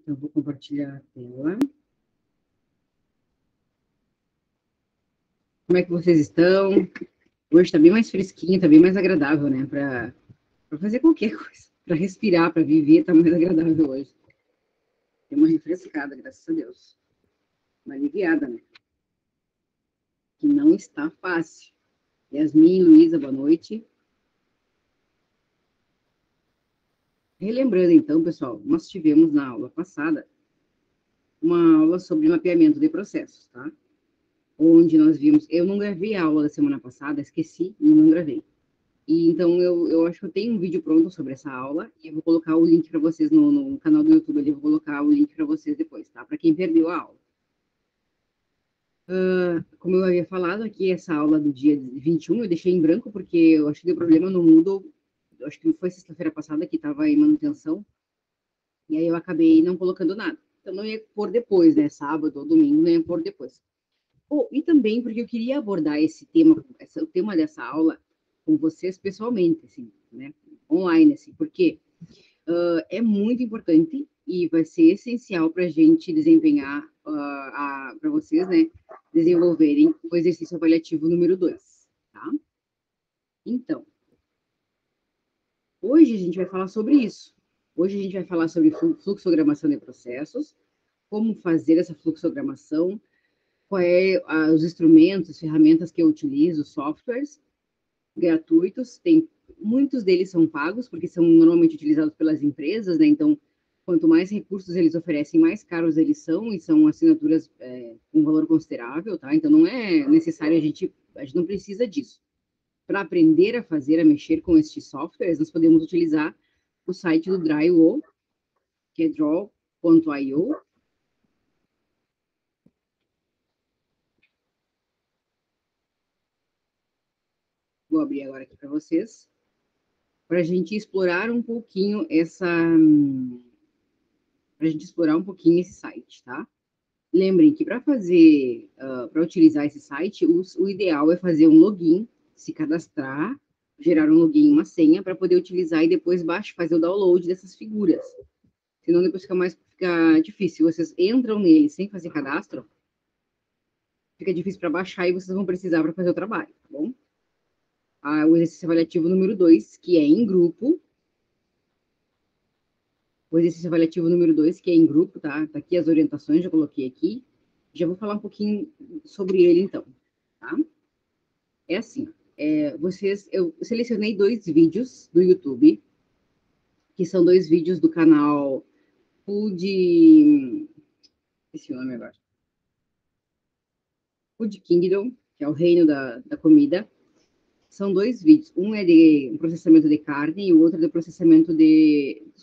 Então, vou compartilhar a tela. Como é que vocês estão? Hoje está bem mais fresquinho, está bem mais agradável, né? Para fazer qualquer coisa. Para respirar, para viver, está mais agradável hoje. Tem uma refrescada, graças a Deus. Uma aliviada, né? Que não está fácil. Yasmin, Luísa, boa noite. Relembrando, então, pessoal, nós tivemos na aula passada uma aula sobre mapeamento de processos, tá? Onde nós vimos... Eu não gravei a aula da semana passada, esqueci e não gravei. E, então, eu acho que eu tenho um vídeo pronto sobre essa aula e eu vou colocar o link para vocês no canal do YouTube. Eu vou colocar o link para vocês depois, tá? Para quem perdeu a aula. Como eu havia falado aqui, essa aula do dia 21 eu deixei em branco porque eu acho que deu problema no Moodle. Eu acho que foi sexta-feira passada que estava em manutenção. E aí eu acabei não colocando nada. Então, não ia pôr depois, né? Sábado ou domingo, não ia pôr depois. E também porque eu queria abordar esse tema, o tema dessa aula com vocês pessoalmente, assim, né? Online, assim, porque é muito importante e vai ser essencial para a gente desempenhar, para vocês, né, desenvolverem o exercício avaliativo número 2, tá? Então, hoje a gente vai falar sobre isso. Hoje a gente vai falar sobre fluxogramação de processos, como fazer essa fluxogramação, quais os instrumentos, ferramentas que eu utilizo, softwares gratuitos, muitos deles são pagos, porque são normalmente utilizados pelas empresas, né? Então, quanto mais recursos eles oferecem, mais caros eles são, e são assinaturas com valor considerável, tá? Então, não é necessário, a gente não precisa disso. Para aprender a fazer, a mexer com estes softwares, nós podemos utilizar o site do Drywall, que é draw.io. Vou abrir agora aqui para vocês, para a gente explorar um pouquinho esse site, tá? Lembrem que para fazer, para utilizar esse site, o ideal é fazer um login, se cadastrar, gerar um login e uma senha para poder utilizar e depois fazer o download dessas figuras. Senão depois fica difícil. Vocês entram nele sem fazer cadastro, fica difícil para baixar e vocês vão precisar para fazer o trabalho, tá bom? O exercício avaliativo número 2, que é em grupo. O exercício avaliativo número 2, que é em grupo, tá? Tá aqui as orientações, já coloquei aqui. Já vou falar um pouquinho sobre ele, então, tá? É assim, eu selecionei 2 vídeos do YouTube, que são 2 vídeos do canal esqueci o nome agora. Food Kingdom, que é o reino da comida. São 2 vídeos. Um é de processamento de carne e o outro é de processamento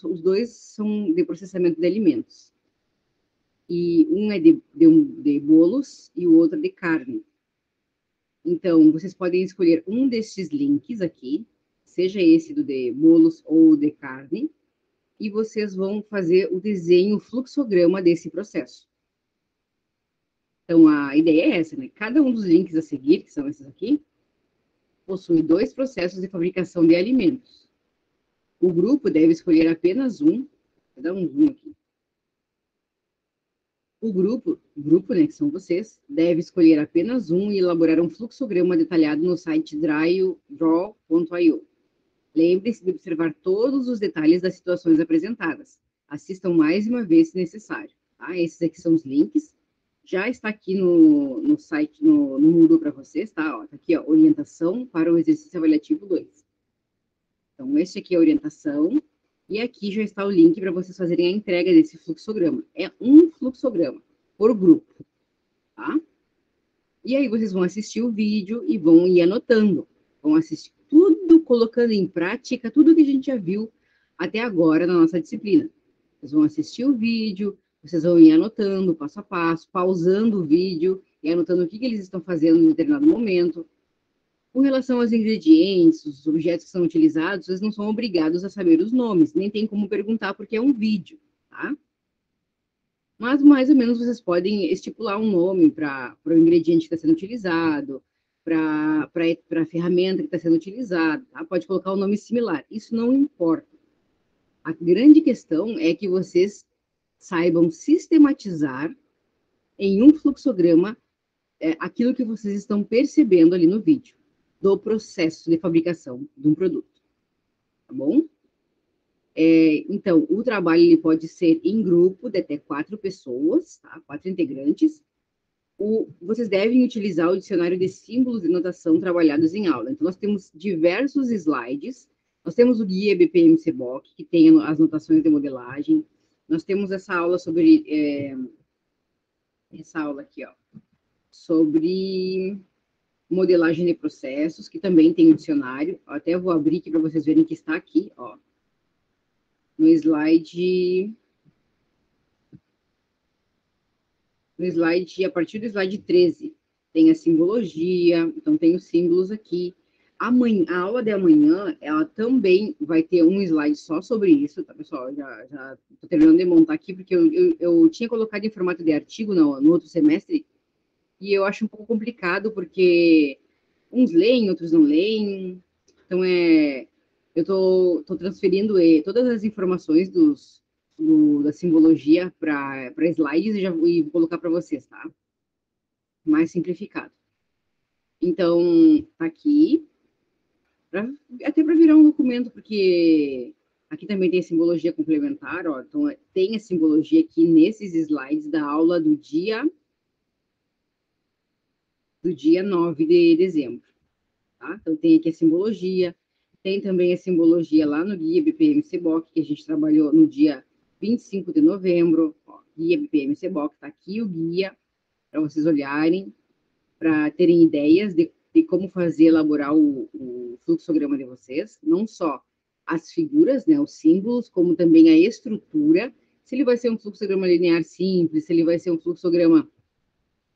os dois são de processamento de alimentos. E um é de bolos e o outro de carne. Então, vocês podem escolher um desses links aqui, seja esse do de bolos ou de carne, e vocês vão fazer o desenho, o fluxograma desse processo. Então, a ideia é essa, né? Cada um dos links a seguir, que são esses aqui, possui 2 processos de fabricação de alimentos. O grupo deve escolher apenas um, vou dar um zoom aqui. O grupo, né, que são vocês, deve escolher apenas um e elaborar um fluxograma detalhado no site draw.io. Lembre-se de observar todos os detalhes das situações apresentadas. Assistam mais uma vez se necessário. Tá? Esses aqui são os links. Já está aqui no site, no Moodle para vocês, tá? Ó, tá aqui, ó, orientação para o exercício avaliativo 2. Então, este aqui é a orientação. E aqui já está o link para vocês fazerem a entrega desse fluxograma. É um fluxograma por grupo, tá? E aí vocês vão assistir o vídeo e vão ir anotando. Vão assistir tudo, colocando em prática tudo que a gente já viu até agora na nossa disciplina. Vocês vão assistir o vídeo, vocês vão ir anotando passo a passo, pausando o vídeo e anotando o que eles estão fazendo em determinado momento. Com relação aos ingredientes, os objetos que são utilizados, vocês não são obrigados a saber os nomes, nem tem como perguntar porque é um vídeo, tá? Mas, mais ou menos, vocês podem estipular um nome para o ingrediente que está sendo utilizado, para a ferramenta que está sendo utilizada, tá? Pode colocar um nome similar, isso não importa. A grande questão é que vocês saibam sistematizar em um fluxograma aquilo que vocês estão percebendo ali no vídeo, do processo de fabricação de um produto, tá bom? Então, o trabalho ele pode ser em grupo de até 4 pessoas, tá? 4 integrantes. Vocês devem utilizar o dicionário de símbolos de notação trabalhados em aula. Então, nós temos diversos slides. Nós temos o guia BPM-CBOK, que tem as notações de modelagem. Nós temos essa aula sobre... essa aula aqui, ó. Sobre modelagem de processos, que também tem o dicionário. Eu até vou abrir aqui para vocês verem que está aqui, ó. No slide, a partir do slide 13, tem a simbologia, então tem os símbolos aqui. Amanhã, a aula de amanhã, ela também vai ter um slide só sobre isso, tá, pessoal? Já tô terminando de montar aqui, porque eu tinha colocado em formato de artigo no outro semestre, e eu acho um pouco complicado, porque uns leem, outros não leem. Então, eu tô transferindo todas as informações da simbologia para slides e vou colocar para vocês, tá? Mais simplificado. Então, tá aqui, até para virar um documento, porque aqui também tem a simbologia complementar, ó. Então, tem a simbologia aqui nesses slides da aula do dia 9 de dezembro, tá? Então, tem aqui a simbologia, tem também a simbologia lá no guia BPM-CBOK, que a gente trabalhou no dia 25 de novembro, ó, guia BPM-CBOK, tá aqui o guia, para vocês olharem, para terem ideias de como fazer, elaborar o fluxograma de vocês, não só as figuras, né, os símbolos, como também a estrutura, se ele vai ser um fluxograma linear simples, se ele vai ser um fluxograma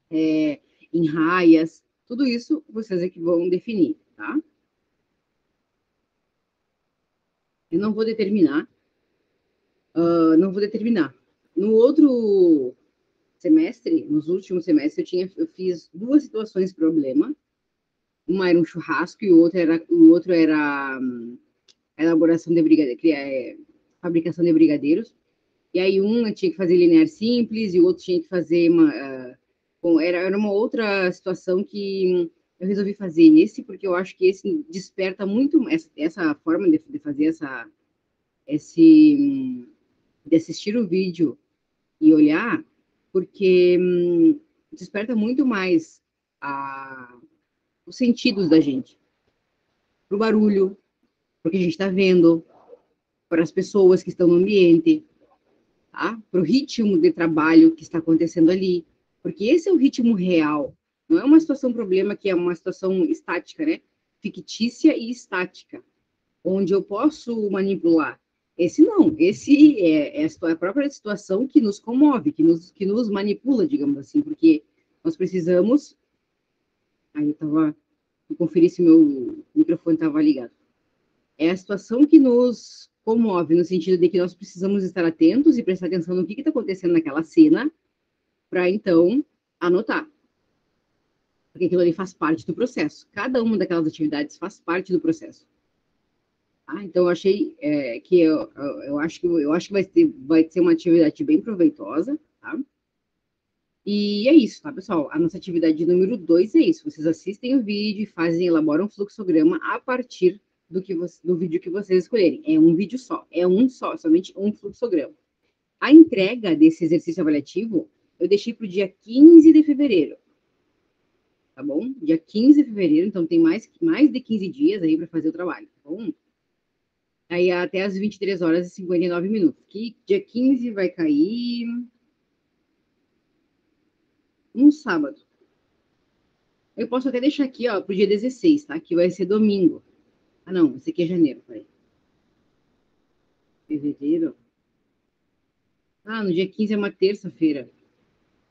em raias, tudo isso vocês é que vão definir, tá? Eu não vou determinar, No outro semestre, nos últimos semestres, eu fiz 2 situações problema. Uma era um churrasco e o outro era a elaboração de fabricação de brigadeiros. E aí eu tinha que fazer linear simples e o outro tinha que fazer era uma outra situação que eu resolvi fazer esse, porque eu acho que esse desperta muito essa forma de fazer de assistir o vídeo e olhar, porque desperta muito mais os sentidos da gente, para o barulho, porque a gente está vendo, para as pessoas que estão no ambiente, tá? Para o ritmo de trabalho que está acontecendo ali, porque esse é o ritmo real, não é uma situação problema que é uma situação estática, né? Fictícia e estática, onde eu posso manipular. Esse não, esse é a própria situação que nos comove, que nos manipula, digamos assim, porque nós precisamos. Aí eu conferi se meu microfone estava ligado. É a situação que nos comove, no sentido de que nós precisamos estar atentos e prestar atenção no que está acontecendo naquela cena, para então anotar. Porque aquilo ali faz parte do processo. Cada uma daquelas atividades faz parte do processo. Então, eu achei que eu acho que vai ser uma atividade bem proveitosa, tá? E é isso, tá, pessoal? A nossa atividade número 2 é isso. Vocês assistem o vídeo e elaboram um fluxograma a partir do vídeo que vocês escolherem. É um vídeo só, somente um fluxograma. A entrega desse exercício avaliativo eu deixei para o dia 15 de fevereiro, tá bom? Dia 15 de fevereiro, então tem mais de 15 dias aí para fazer o trabalho, tá bom? Aí até as 23 horas e 59 minutos. Que dia 15 vai cair um sábado. Eu posso até deixar aqui, ó, pro dia 16, tá? Que vai ser domingo. Ah, não, esse aqui é janeiro, peraí. Fevereiro. Ah, no dia 15 é uma terça-feira.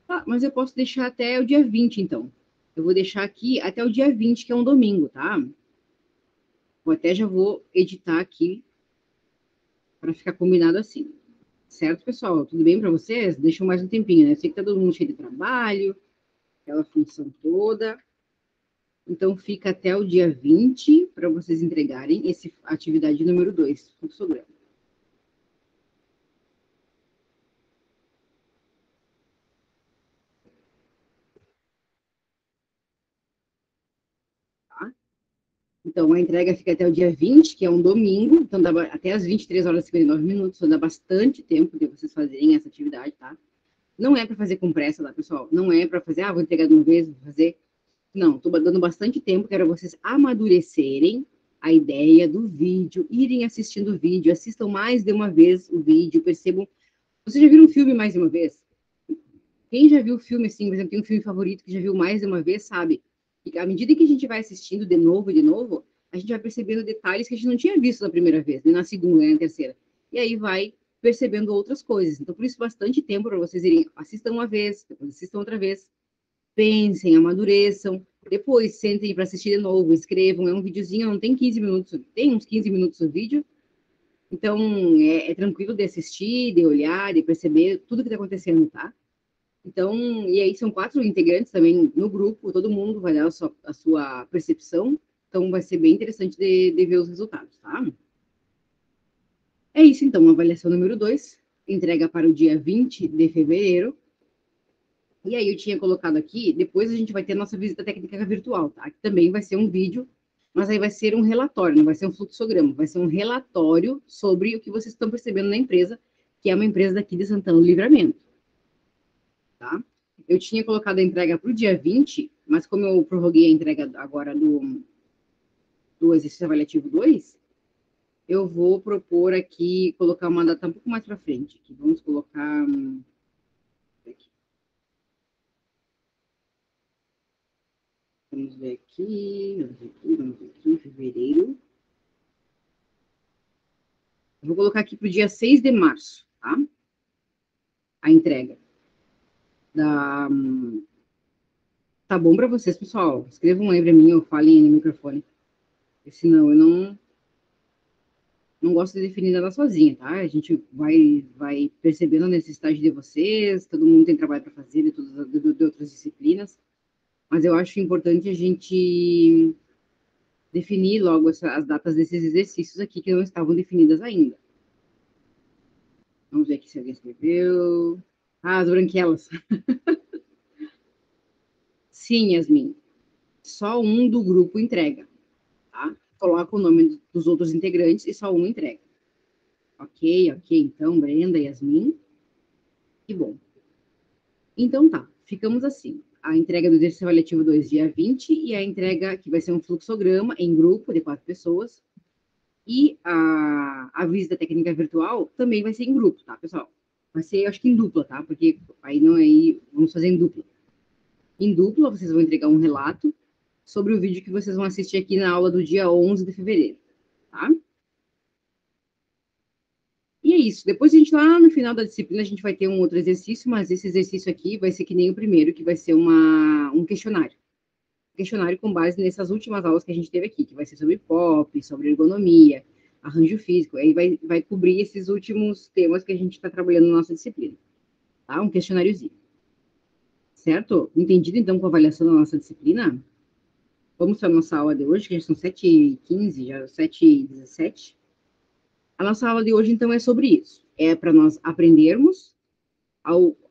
Ah, mas eu posso deixar até o dia 20, então. Eu vou deixar aqui até o dia 20, que é um domingo, tá? Eu até já vou editar aqui para ficar combinado assim. Certo, pessoal? Tudo bem para vocês? Deixa mais um tempinho, né? Eu sei que tá todo mundo cheio de trabalho, aquela função toda. Então, fica até o dia 20 para vocês entregarem essa atividade número 2, fluxograma. Então, a entrega fica até o dia 20, que é um domingo, então dá até as 23 horas e 59 minutos, então dá bastante tempo de vocês fazerem essa atividade, tá? Não é para fazer com pressa, tá, pessoal? Não é para fazer, vou entregar de uma vez, vou fazer. Não, estou dando bastante tempo, quero vocês amadurecerem a ideia do vídeo, irem assistindo o vídeo, assistam mais de uma vez o vídeo, percebam. Vocês já viram um filme mais de uma vez? Quem já viu o filme, assim, por exemplo, tem um filme favorito que já viu mais de uma vez, sabe? E à medida que a gente vai assistindo de novo, a gente vai percebendo detalhes que a gente não tinha visto na primeira vez, nem na segunda, nem na terceira. E aí vai percebendo outras coisas. Então, por isso, bastante tempo para vocês irem, assistam uma vez, depois assistam outra vez, pensem, amadureçam, depois sentem para assistir de novo, escrevam, é um videozinho, não tem 15 minutos, tem uns 15 minutos o vídeo, então é tranquilo de assistir, de olhar, de perceber tudo que está acontecendo, tá? Então, e aí são 4 integrantes também no grupo, todo mundo vai dar a sua percepção, então vai ser bem interessante de ver os resultados, tá? É isso, então, avaliação número 2, entrega para o dia 20 de fevereiro. E aí eu tinha colocado aqui, depois a gente vai ter a nossa visita técnica virtual, tá? Que também vai ser um vídeo, mas aí vai ser um relatório, não vai ser um fluxograma, vai ser um relatório sobre o que vocês estão percebendo na empresa, que é uma empresa daqui de Santana do Livramento, tá? Eu tinha colocado a entrega para o dia 20, mas como eu prorroguei a entrega agora do exercício avaliativo 2, eu vou propor aqui, colocar uma data um pouco mais para frente. Aqui. Vamos colocar... Aqui. Vamos ver aqui, fevereiro. Eu vou colocar aqui para o dia 6 de março, tá? A entrega. Da... Tá bom para vocês, pessoal? Escrevam aí para mim ou falem aí no microfone. Porque senão eu não gosto de definir nada sozinha, tá? A gente vai percebendo a necessidade de vocês, todo mundo tem trabalho para fazer de outras disciplinas, mas eu acho importante a gente definir logo as datas desses exercícios aqui que não estavam definidas ainda. Vamos ver aqui se alguém escreveu. As branquelas. Sim, Yasmin. Só um do grupo entrega, tá? Coloca o nome dos outros integrantes e só um entrega. Ok. Então, Brenda, Yasmin. Que bom. Então tá, ficamos assim. A entrega do exercício avaliativo 2, dia 20, e a entrega que vai ser um fluxograma em grupo de 4 pessoas. E a visita técnica virtual também vai ser em grupo, tá, pessoal? Vai ser, acho que em dupla, tá? Porque aí vamos fazer em dupla. Em dupla, vocês vão entregar um relato sobre o vídeo que vocês vão assistir aqui na aula do dia 11 de fevereiro, tá? E é isso. Depois a gente, lá no final da disciplina, a gente vai ter um outro exercício, mas esse exercício aqui vai ser que nem o primeiro, que vai ser um questionário. Questionário com base nessas últimas aulas que a gente teve aqui, que vai ser sobre POP, sobre ergonomia, arranjo físico, aí vai cobrir esses últimos temas que a gente está trabalhando na nossa disciplina, tá? Um questionáriozinho. Certo? Entendido, então, com a avaliação da nossa disciplina? Vamos para a nossa aula de hoje, que já são 7h15, já 7h17. A nossa aula de hoje, então, é sobre isso. É para nós aprendermos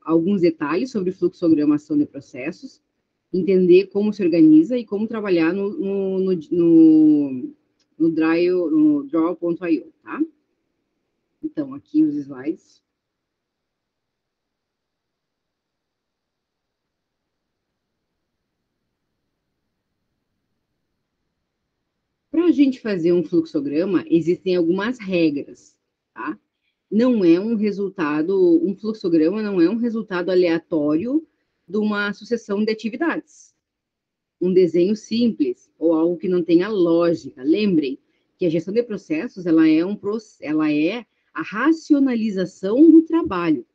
alguns detalhes sobre fluxogramação de processos, entender como se organiza e como trabalhar no draw.io, tá? Então, aqui os slides. Para a gente fazer um fluxograma, existem algumas regras, tá? Não é um fluxograma não é um resultado aleatório de uma sucessão de atividades. Um desenho simples ou algo que não tenha lógica. Lembrem que a gestão de processos, ela é a racionalização do trabalho.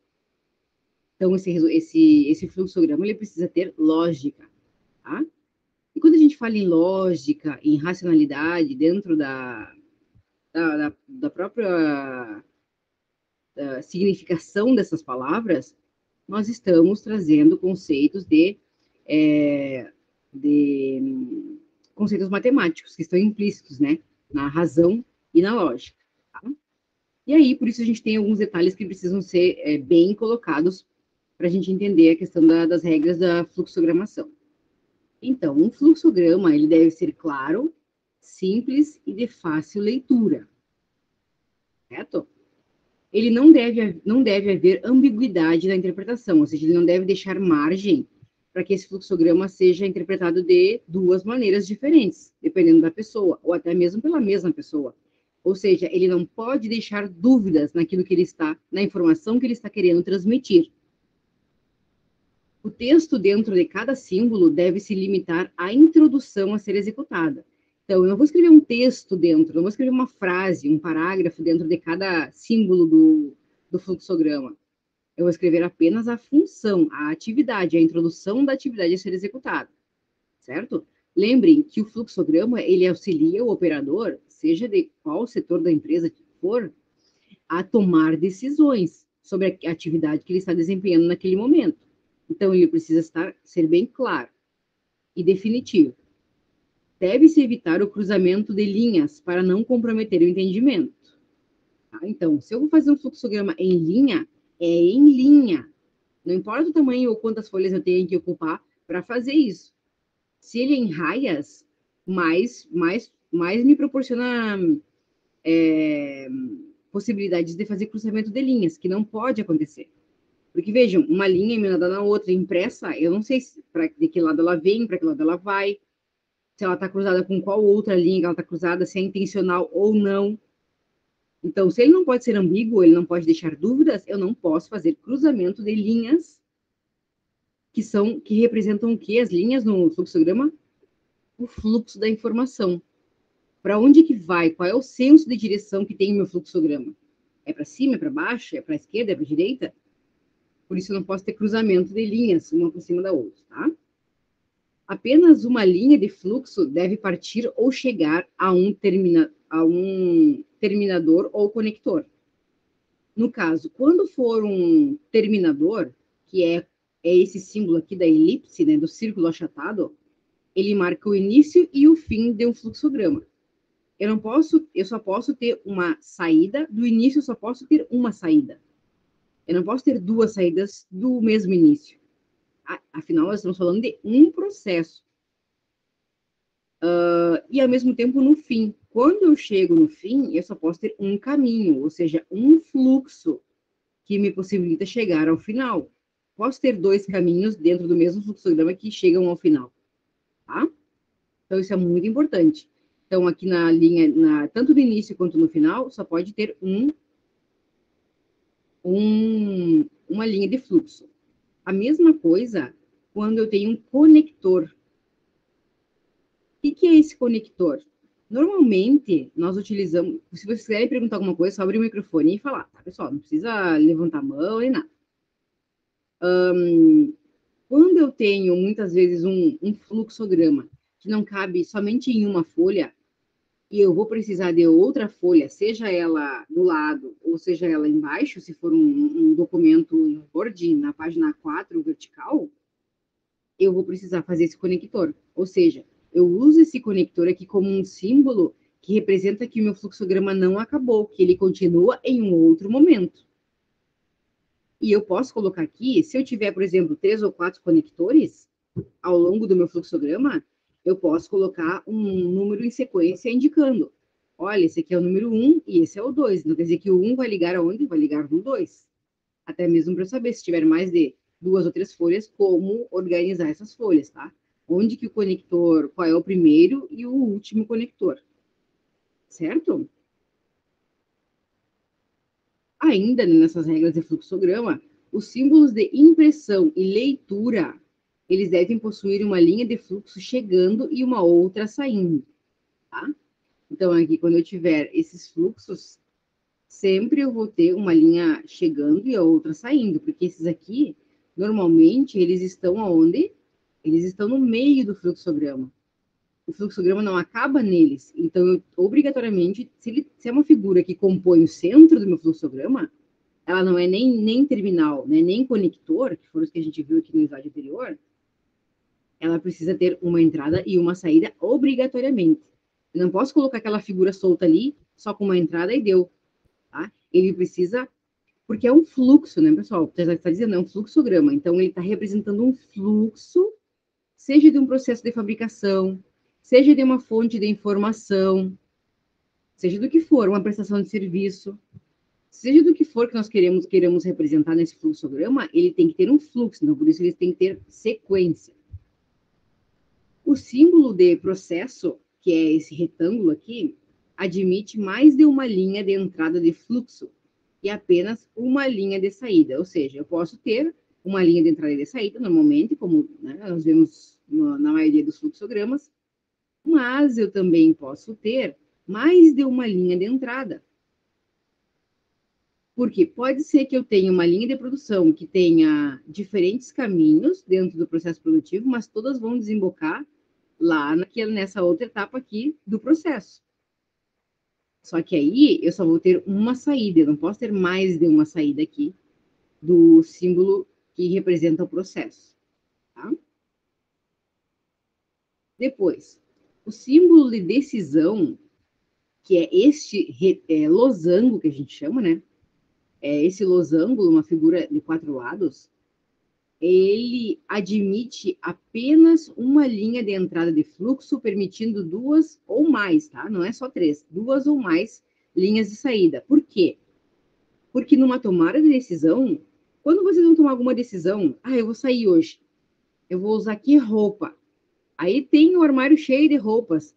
Então, esse fluxograma, ele precisa ter lógica, tá? E quando a gente fala em lógica, em racionalidade, dentro da própria significação dessas palavras, nós estamos trazendo conceitos é, de conceitos matemáticos que estão implícitos, né, na razão e na lógica. Tá? E aí, por isso, a gente tem alguns detalhes que precisam ser bem colocados para a gente entender a questão das regras da fluxogramação. Então, um fluxograma, ele deve ser claro, simples e de fácil leitura, certo? Ele não deve haver ambiguidade na interpretação, ou seja, ele não deve deixar margem para que esse fluxograma seja interpretado de duas maneiras diferentes, dependendo da pessoa, ou até mesmo pela mesma pessoa. Ou seja, ele não pode deixar dúvidas naquilo que ele está, na informação que ele está querendo transmitir. O texto dentro de cada símbolo deve se limitar à introdução a ser executada. Então, eu não vou escrever um texto dentro, não vou escrever uma frase, um parágrafo dentro de cada símbolo do fluxograma. Eu vou escrever apenas a função, a atividade, a introdução da atividade a ser executada, certo? Lembrem que o fluxograma, ele auxilia o operador, seja de qual setor da empresa for, a tomar decisões sobre a atividade que ele está desempenhando naquele momento. Então, ele precisa ser bem claro e definitivo. Deve-se evitar o cruzamento de linhas para não comprometer o entendimento. Tá? Então, se eu vou fazer um fluxograma em linha, é em linha. Não importa o tamanho ou quantas folhas eu tenho que ocupar para fazer isso. Se ele é em raias, mais me proporciona possibilidades de fazer cruzamento de linhas, que não pode acontecer. Porque, vejam, uma linha emendada na outra, impressa, eu não sei de que lado ela vem, para que lado ela vai, se ela está cruzada com qual outra linha que ela está cruzada, se é intencional ou não. Então, se ele não pode ser ambíguo, ele não pode deixar dúvidas, eu não posso fazer cruzamento de linhas que representam o quê? As linhas no fluxograma? O fluxo da informação. Para onde que vai? Qual é o senso de direção que tem o meu fluxograma? É para cima, é para baixo, é para a esquerda, é para a direita? Por isso, eu não posso ter cruzamento de linhas, uma por cima da outra, tá? Apenas uma linha de fluxo deve partir ou chegar a um terminador ou conector. No caso, quando for um terminador, que é esse símbolo aqui da elipse, né, do círculo achatado, ele marca o início e o fim de um fluxograma. Eu só posso ter uma saída, do início eu só posso ter uma saída. Eu não posso ter duas saídas do mesmo início. Afinal, nós estamos falando de um processo. E, ao mesmo tempo, no fim. Quando eu chego no fim, eu só posso ter um caminho, ou seja, um fluxo que me possibilita chegar ao final. Posso ter dois caminhos dentro do mesmo fluxograma que chegam ao final, tá? Então, isso é muito importante. Então, aqui na linha, tanto no início quanto no final, só pode ter uma linha de fluxo. A mesma coisa quando eu tenho um conector. O que é esse conector? Normalmente, nós utilizamos... Se vocês quiserem perguntar alguma coisa, só abrir o microfone e falar, tá, pessoal? Não precisa levantar a mão nem nada. Quando eu tenho, muitas vezes, um fluxograma que não cabe somente em uma folha, e eu vou precisar de outra folha, seja ela do lado ou seja ela embaixo, se for um documento em Word, na página 4, vertical, eu vou precisar fazer esse conector. Ou seja, eu uso esse conector aqui como um símbolo que representa que o meu fluxograma não acabou, que ele continua em um outro momento. E eu posso colocar aqui, se eu tiver, por exemplo, 3 ou 4 conectores ao longo do meu fluxograma, eu posso colocar um número em sequência indicando, olha, esse aqui é o número 1 e esse é o 2. Não quer dizer que o 1 vai ligar aonde? Vai ligar no 2. Até mesmo para eu saber, se tiver mais de 2 ou 3 folhas, como organizar essas folhas, tá? Onde que o conector, qual é o primeiro e o último conector, certo? Ainda nessas regras de fluxograma, os símbolos de impressão e leitura, eles devem possuir uma linha de fluxo chegando e uma outra saindo, tá? Então, aqui, quando eu tiver esses fluxos, sempre eu vou ter uma linha chegando e a outra saindo, porque esses aqui, normalmente, eles estão aonde? Eles estão no meio do fluxograma. O fluxograma não acaba neles. Então, obrigatoriamente, se é uma figura que compõe o centro do meu fluxograma, ela não é nem terminal, né, nem conector, que foram os que a gente viu aqui no slide anterior, ela precisa ter uma entrada e uma saída obrigatoriamente. Eu não posso colocar aquela figura solta ali, só com uma entrada e deu, tá? Ele precisa, porque é um fluxo, né, pessoal? Já está dizendo, é um fluxograma. Então, ele está representando um fluxo, seja de um processo de fabricação, seja de uma fonte de informação, seja do que for, uma prestação de serviço, seja do que for que nós queiramos representar nesse fluxograma, ele tem que ter um fluxo, então por isso ele tem que ter sequência. O símbolo de processo, que é esse retângulo aqui, admite mais de uma linha de entrada de fluxo e apenas uma linha de saída. Ou seja, eu posso ter uma linha de entrada e de saída, normalmente, como né, nós vemos na maioria dos fluxogramas, mas eu também posso ter mais de uma linha de entrada. Porque pode ser que eu tenha uma linha de produção que tenha diferentes caminhos dentro do processo produtivo, mas todas vão desembocar lá nessa outra etapa aqui do processo. Só que aí eu só vou ter uma saída, eu não posso ter mais de uma saída aqui do símbolo que representa o processo. Tá? Depois, o símbolo de decisão, que é este losango que a gente chama, né? Esse losango, uma figura de 4 lados, ele admite apenas uma linha de entrada de fluxo, permitindo 2 ou mais, tá? Não é só 3, 2 ou mais linhas de saída. Por quê? Porque numa tomada de decisão, quando vocês vão tomar alguma decisão, eu vou sair hoje, eu vou usar que roupa? Aí tem o armário cheio de roupas.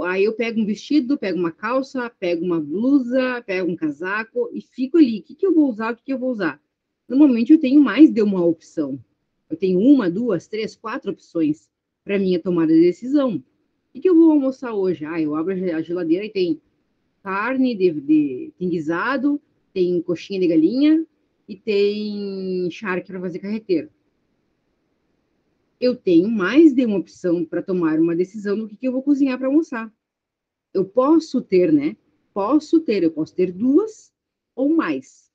Aí eu pego um vestido, pego uma calça, pego uma blusa, pego um casaco e fico ali. O que eu vou usar? O que eu vou usar? Normalmente eu tenho mais de uma opção. Eu tenho 1, 2, 3, 4 opções para minha tomada de decisão. O que eu vou almoçar hoje? Eu abro a geladeira e tem carne tem guisado, tem coxinha de galinha e tem charque para fazer carreteiro. Eu tenho mais de uma opção para tomar uma decisão do que eu vou cozinhar para almoçar. Eu posso ter, né? Eu posso ter 2 ou mais.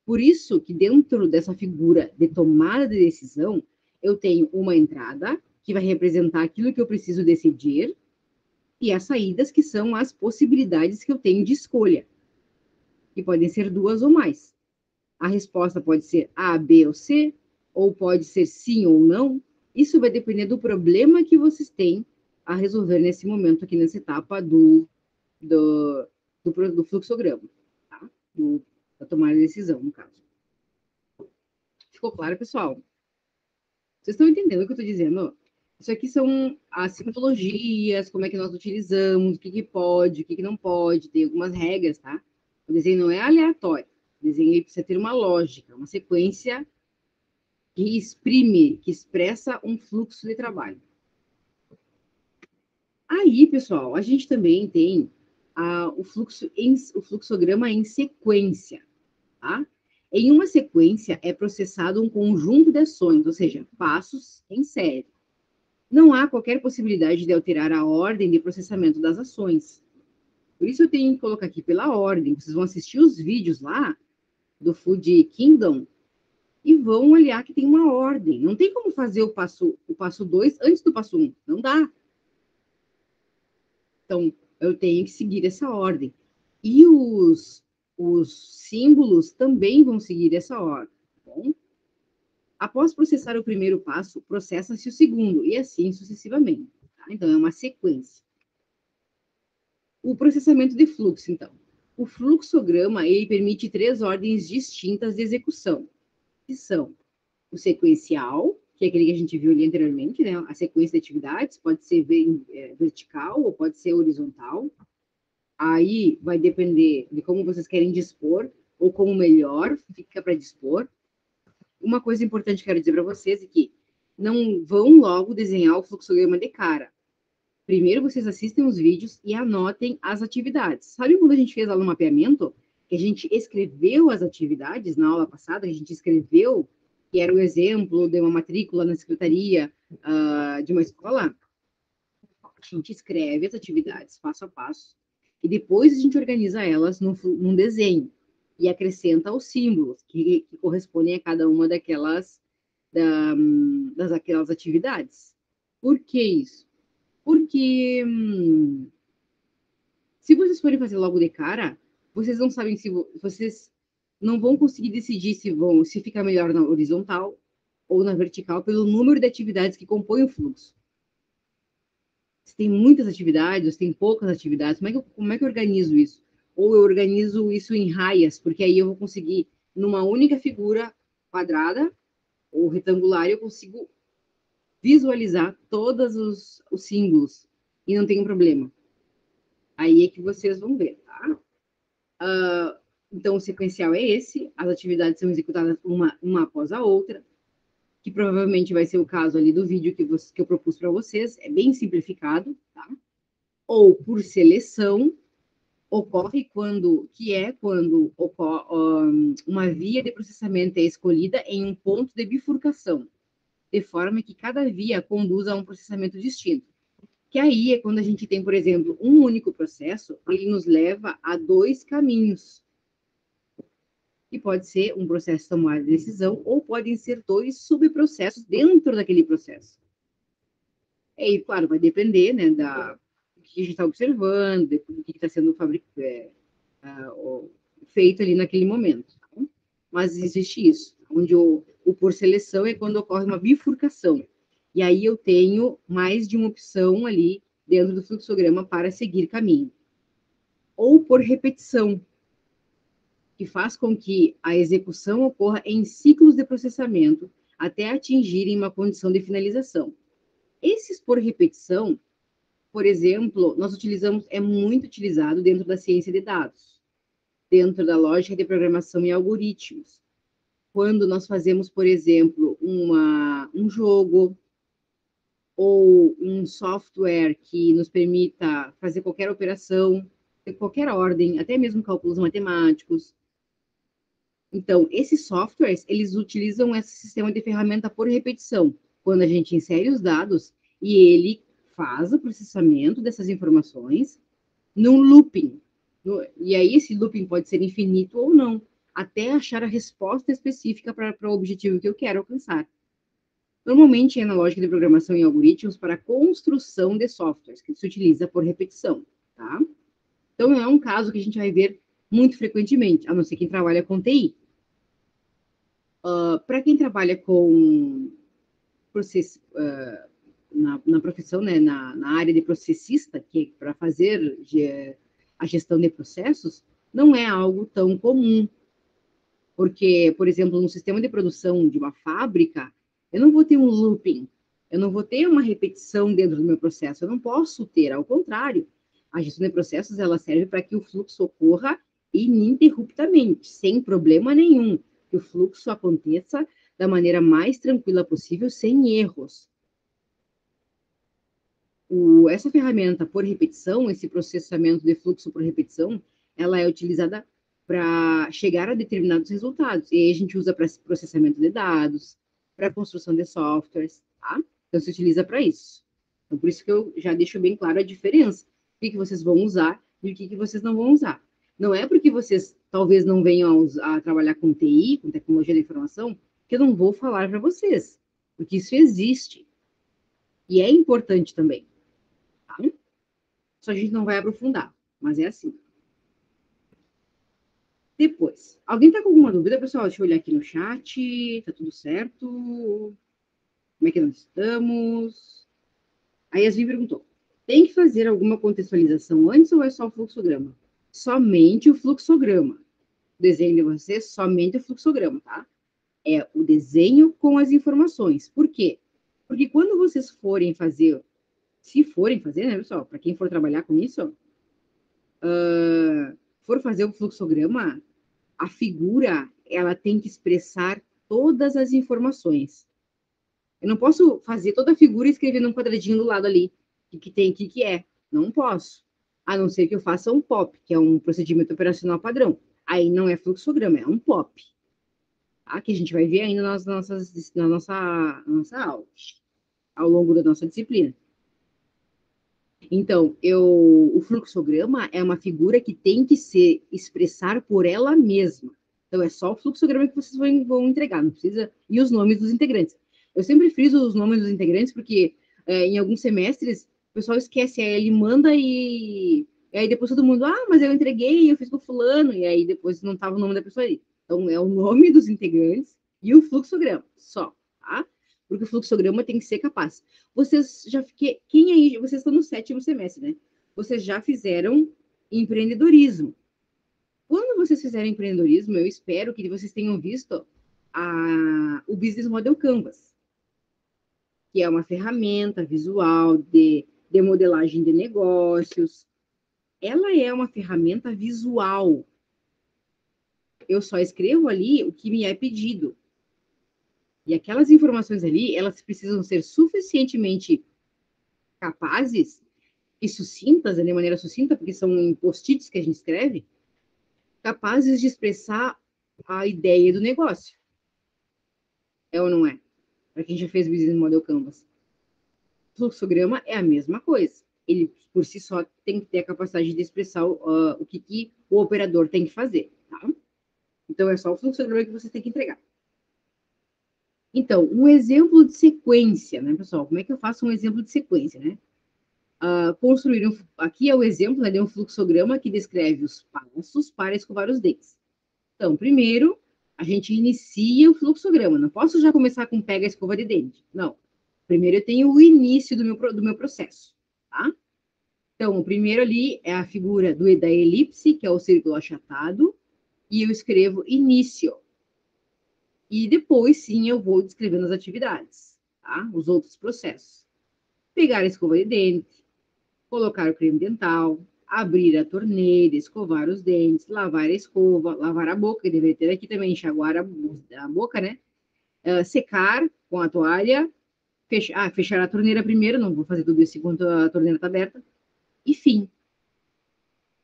Por isso que dentro dessa figura de tomada de decisão, eu tenho uma entrada, que vai representar aquilo que eu preciso decidir, e as saídas, que são as possibilidades que eu tenho de escolha, que podem ser 2 ou mais. A resposta pode ser A, B ou C, ou pode ser sim ou não. Isso vai depender do problema que vocês têm a resolver nesse momento, aqui nessa etapa do fluxograma, tá? Da tomada de decisão, no caso. Ficou claro, pessoal? Vocês estão entendendo o que eu estou dizendo? Isso aqui são as simbologias, como é que nós utilizamos, o que, que pode, o que, que não pode, tem algumas regras, tá? O desenho não é aleatório. O desenho precisa ter uma lógica, uma sequência que exprime, que expressa um fluxo de trabalho. Aí, pessoal, a gente também tem o fluxograma em sequência, tá? Em uma sequência é processado um conjunto de ações, ou seja, passos em série. Não há qualquer possibilidade de alterar a ordem de processamento das ações. Por isso eu tenho que colocar aqui pela ordem. Vocês vão assistir os vídeos lá do Food Kingdom e vão olhar que tem uma ordem. Não tem como fazer o passo 2 antes do passo 1. Não dá. Então, eu tenho que seguir essa ordem. E os símbolos também vão seguir essa ordem. Tá bom? Após processar o primeiro passo, processa-se o segundo, e assim sucessivamente. Tá? Então, é uma sequência. O processamento de fluxo, então. O fluxograma, ele permite 3 ordens distintas de execução, que são o sequencial, que é aquele que a gente viu ali anteriormente, né? A sequência de atividades pode ser vertical ou pode ser horizontal. Aí vai depender de como vocês querem dispor ou como melhor fica para dispor. Uma coisa importante que eu quero dizer para vocês é que não vão logo desenhar o fluxograma de cara. Primeiro vocês assistem os vídeos e anotem as atividades. Sabe quando a gente fez lá no mapeamento, que a gente escreveu as atividades na aula passada, a gente escreveu, que era o exemplo de uma matrícula na secretaria de uma escola? A gente escreve as atividades passo a passo e depois a gente organiza elas num desenho e acrescenta os símbolos que correspondem a cada uma daquelas atividades. Por que isso? Porque se vocês forem fazer logo de cara, vocês não sabem se vocês não vão conseguir decidir se fica melhor na horizontal ou na vertical pelo número de atividades que compõem o fluxo. Se tem muitas atividades, se tem poucas atividades, como é que eu organizo isso? Ou eu organizo isso em raias, porque aí eu vou conseguir, numa única figura quadrada ou retangular, eu consigo visualizar todos os símbolos e não tem um problema. Aí é que vocês vão ver, tá? Então, o sequencial é esse, as atividades são executadas uma após a outra, que provavelmente vai ser o caso ali do vídeo que eu propus para vocês, é bem simplificado, tá? Ou por seleção, ocorre quando uma via de processamento é escolhida em um ponto de bifurcação, de forma que cada via conduz a um processamento distinto. Que aí é quando a gente tem, por exemplo, um único processo, ele nos leva a dois caminhos. Que pode ser um processo de tomada de decisão, ou podem ser dois subprocessos dentro daquele processo. E, claro, vai depender, né, do que a gente está observando, do que está sendo feito ali naquele momento. Tá? Mas existe isso, onde o por seleção é quando ocorre uma bifurcação. E aí eu tenho mais de uma opção ali dentro do fluxograma para seguir caminho. Ou por repetição, que faz com que a execução ocorra em ciclos de processamento até atingirem uma condição de finalização. Esses por repetição, por exemplo, é muito utilizado dentro da ciência de dados, dentro da lógica de programação e algoritmos. Quando nós fazemos, por exemplo, um jogo ou um software que nos permita fazer qualquer operação, de qualquer ordem, até mesmo cálculos matemáticos. Então, esses softwares, eles utilizam esse sistema de ferramenta por repetição, quando a gente insere os dados e ele faz o processamento dessas informações num looping. E aí, esse looping pode ser infinito ou não, até achar a resposta específica para o objetivo que eu quero alcançar. Normalmente é na lógica de programação e algoritmos para a construção de softwares, que se utiliza por repetição, tá? Então, é um caso que a gente vai ver muito frequentemente, a não ser quem trabalha com TI. Para quem trabalha com processo, na profissão, né, na área de processista, que é para fazer a gestão de processos, não é algo tão comum. Porque, por exemplo, no sistema de produção de uma fábrica, eu não vou ter um looping, eu não vou ter uma repetição dentro do meu processo, eu não posso ter, ao contrário. A gestão de processos, ela serve para que o fluxo ocorra ininterruptamente, sem problema nenhum, que o fluxo aconteça da maneira mais tranquila possível, sem erros. Essa ferramenta por repetição, esse processamento de fluxo por repetição, ela é utilizada para chegar a determinados resultados. E aí a gente usa para processamento de dados, para construção de softwares, tá? Então, se utiliza para isso. Então, por isso que eu já deixo bem claro a diferença. O que vocês vão usar e o que vocês não vão usar. Não é porque vocês talvez não venham a trabalhar com TI, com tecnologia da informação, que eu não vou falar para vocês. Porque isso existe. E é importante também. Tá? Só a gente não vai aprofundar, mas é assim. Depois, alguém está com alguma dúvida, pessoal? Deixa eu olhar aqui no chat. Tá tudo certo? Como é que nós estamos? A Yasmin perguntou: tem que fazer alguma contextualização antes ou é só o fluxograma? Somente o fluxograma. O desenho de vocês, somente o fluxograma, tá? É o desenho com as informações. Por quê? Porque quando vocês forem fazer, se forem fazer, né, pessoal? Para quem for trabalhar com isso, for fazer o fluxograma, a figura, ela tem que expressar todas as informações. Eu não posso fazer toda a figura e escrever num quadradinho do lado ali, que é. Não posso. A não ser que eu faça um POP, que é um procedimento operacional padrão. Aí não é fluxograma, é um POP. Tá? Que a gente vai ver ainda na nossa aula, ao longo da nossa disciplina. Então, o fluxograma é uma figura que tem que se expressar por ela mesma. Então, é só o fluxograma que vocês vão entregar, não precisa... E os nomes dos integrantes. Eu sempre friso os nomes dos integrantes, porque em alguns semestres o pessoal esquece, aí ele manda e aí depois todo mundo, mas eu entreguei, eu fiz com fulano, e aí depois não estava o nome da pessoa ali. Então, é o nome dos integrantes e o fluxograma, só, tá? porque o fluxograma tem que ser capaz. Vocês já fiquei, quem aí, vocês estão no 7º semestre, né? Vocês já fizeram empreendedorismo. Quando vocês fizerem empreendedorismo, eu espero que vocês tenham visto o Business Model Canvas, que é uma ferramenta visual de modelagem de negócios. Ela é uma ferramenta visual. Eu só escrevo ali o que me é pedido. E aquelas informações ali, elas precisam ser suficientemente capazes e sucintas, de maneira sucinta, porque são em post-its que a gente escreve, capazes de expressar a ideia do negócio. É ou não é? Para quem já fez o Business Model Canvas. O fluxograma é a mesma coisa. Ele, por si só, tem que ter a capacidade de expressar o que o operador tem que fazer. Tá? Então, é só o fluxograma que você tem que entregar. Então, um exemplo de sequência, né, pessoal? Como é que eu faço um exemplo de sequência, né? Aqui é o exemplo, né, de um fluxograma que descreve os passos para escovar os dentes. Então, primeiro, a gente inicia o fluxograma. Não posso já começar com pega a escova de dente. Não. Primeiro eu tenho o início do meu processo, tá? Então, o primeiro ali é a figura da elipse, que é o círculo achatado, e eu escrevo início. E depois, sim, eu vou descrevendo as atividades, tá? Os outros processos. Pegar a escova de dente, colocar o creme dental, abrir a torneira, escovar os dentes, lavar a escova, lavar a boca, que deveria ter aqui também, enxaguar a boca, né? Secar com a toalha, fechar a torneira primeiro, não vou fazer tudo isso enquanto a torneira está aberta, e fim.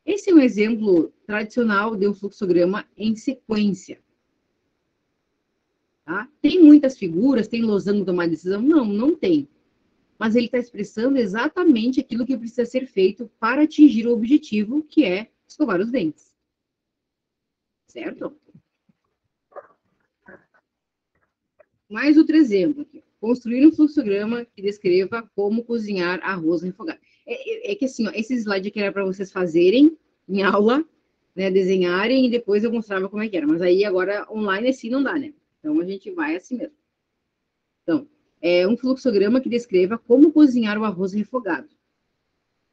Esse é um exemplo tradicional de um fluxograma em sequência. Tá? Tem muitas figuras, tem losango de tomar decisão? Não, não tem. Mas ele está expressando exatamente aquilo que precisa ser feito para atingir o objetivo, que é escovar os dentes. Certo? Mais outro exemplo aqui. Construir um fluxograma que descreva como cozinhar arroz refogado. É que assim, ó, esse slide aqui era para vocês fazerem em aula, né, desenharem, e depois eu mostrava como é que era. Mas aí agora online assim não dá, né? Então a gente vai assim mesmo. Então, é um fluxograma que descreva como cozinhar o arroz refogado.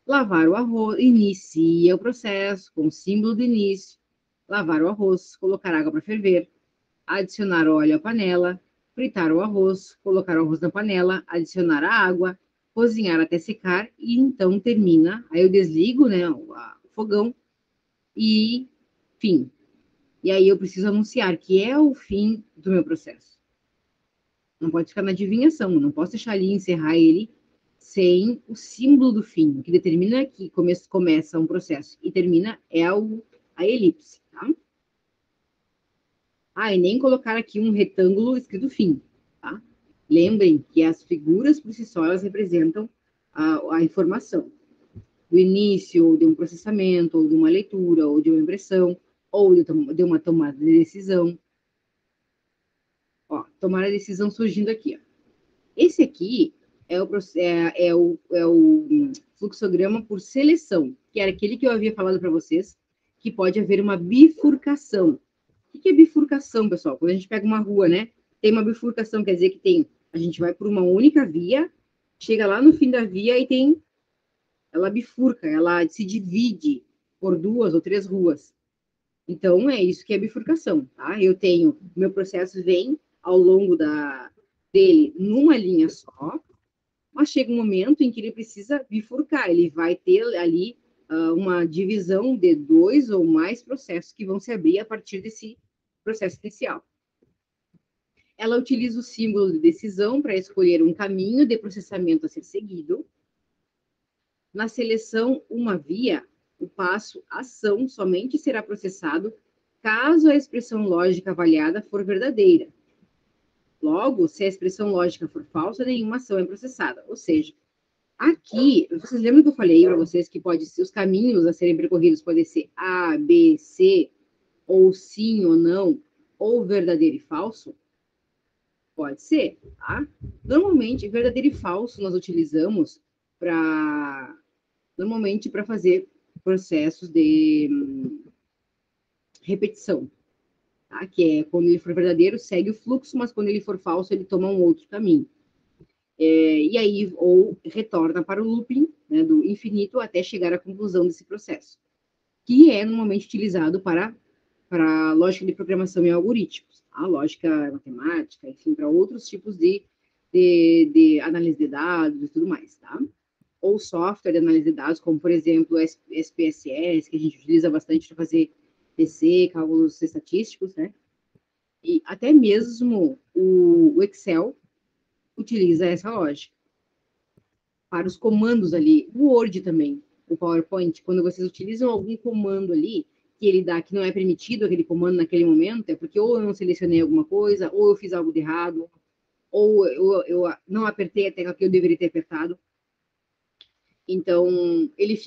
Lavar o arroz, inicia o processo com o símbolo de início. Lavar o arroz, colocar água para ferver, adicionar óleo à panela, fritar o arroz, colocar o arroz na panela, adicionar a água, cozinhar até secar e então termina. Aí eu desligo, né, o fogão e fim. E aí eu preciso anunciar que é o fim do meu processo. Não pode ficar na adivinhação, não posso deixar ali encerrar ele sem o símbolo do fim. O que determina que começa um processo e termina é a elipse, tá? E nem colocar aqui um retângulo escrito fim, tá? Lembrem que as figuras, por si só, elas representam a informação. Do início, ou de um processamento, ou de uma leitura, ou de uma impressão, ou de uma tomada de decisão. Ó, tomar a decisão surgindo aqui, ó. Esse aqui é o fluxograma por seleção, que era aquele que eu havia falado para vocês, que pode haver uma bifurcação. O que é bifurcação, pessoal? Quando a gente pega uma rua, né? Tem uma bifurcação, quer dizer que a gente vai por uma única via, chega lá no fim da via e ela bifurca, ela se divide por 2 ou 3 ruas. Então, é isso que é bifurcação, tá? Meu processo vem ao longo dele numa linha só, mas chega um momento em que ele precisa bifurcar, ele vai ter ali uma divisão de 2 ou mais processos que vão se abrir a partir desse processo inicial. Ela utiliza o símbolo de decisão para escolher um caminho de processamento a ser seguido. Na seleção uma via, o passo ação somente será processado caso a expressão lógica avaliada for verdadeira. Logo, se a expressão lógica for falsa, nenhuma ação é processada. Ou seja, aqui, vocês lembram que eu falei para vocês que os caminhos a serem percorridos podem ser A, B, C, ou sim ou não, ou verdadeiro e falso? Pode ser, tá? Normalmente, verdadeiro e falso nós utilizamos normalmente para fazer processos de repetição, tá? Que é quando ele for verdadeiro, segue o fluxo, mas quando ele for falso, ele toma um outro caminho. e aí, ou retorna para o looping, né, do infinito até chegar à conclusão desse processo, que é normalmente utilizado para lógica de programação em algoritmos, a lógica matemática, enfim, para outros tipos de análise de dados e tudo mais, tá? Ou software de análise de dados, como, por exemplo, o SPSS, que a gente utiliza bastante para fazer TC, cálculos estatísticos, né? E até mesmo o Excel utiliza essa lógica. Para os comandos ali, o Word também, o PowerPoint, quando vocês utilizam algum comando ali, que ele dá que não é permitido aquele comando naquele momento, é porque ou eu não selecionei alguma coisa, ou eu fiz algo de errado, ou eu não apertei a tecla que eu deveria ter apertado. Então, ele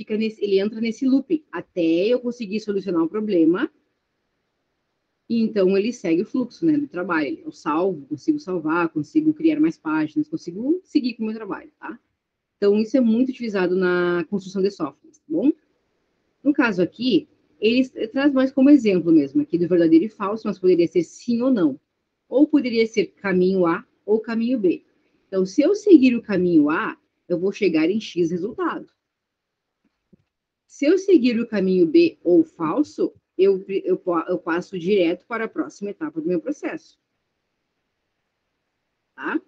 entra nesse loop até eu conseguir solucionar o problema. E então ele segue o fluxo, né, do trabalho. Eu salvo, consigo salvar, consigo criar mais páginas, consigo seguir com o meu trabalho, tá? Então, isso é muito utilizado na construção de softwares, tá bom? No caso aqui, ele traz mais como exemplo mesmo, aqui do verdadeiro e falso, mas poderia ser sim ou não. Ou poderia ser caminho A ou caminho B. Então, se eu seguir o caminho A, eu vou chegar em X resultado. Se eu seguir o caminho B ou falso, eu passo direto para a próxima etapa do meu processo. Tá?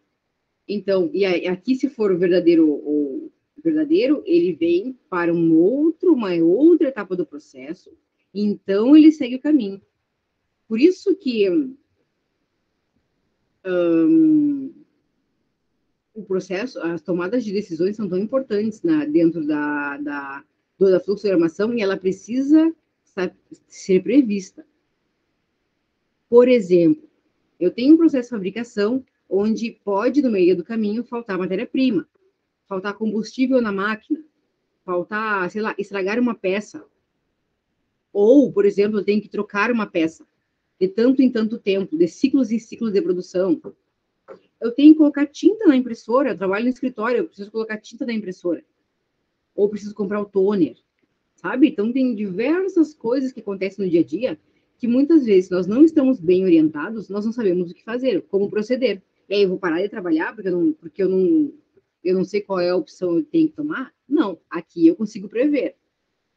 Então, e aqui, se for o verdadeiro, ele vem para uma outra etapa do processo, então ele segue o caminho. Por isso que o processo, as tomadas de decisões são tão importantes dentro da fluxogramação e ela precisa ser prevista. Por exemplo, eu tenho um processo de fabricação onde pode, no meio do caminho, faltar matéria-prima, faltar combustível na máquina, faltar, sei lá, estragar uma peça. Ou, por exemplo, eu tenho que trocar uma peça de tanto em tanto tempo, de ciclos em ciclos de produção. Eu tenho que colocar tinta na impressora, eu trabalho no escritório, eu preciso colocar tinta na impressora. Ou preciso comprar o toner, sabe? Então, tem diversas coisas que acontecem no dia a dia que muitas vezes nós não estamos bem orientados, nós não sabemos o que fazer, como proceder. E aí eu vou parar de trabalhar porque eu não sei qual é a opção que eu tenho que tomar? Não, aqui eu consigo prever.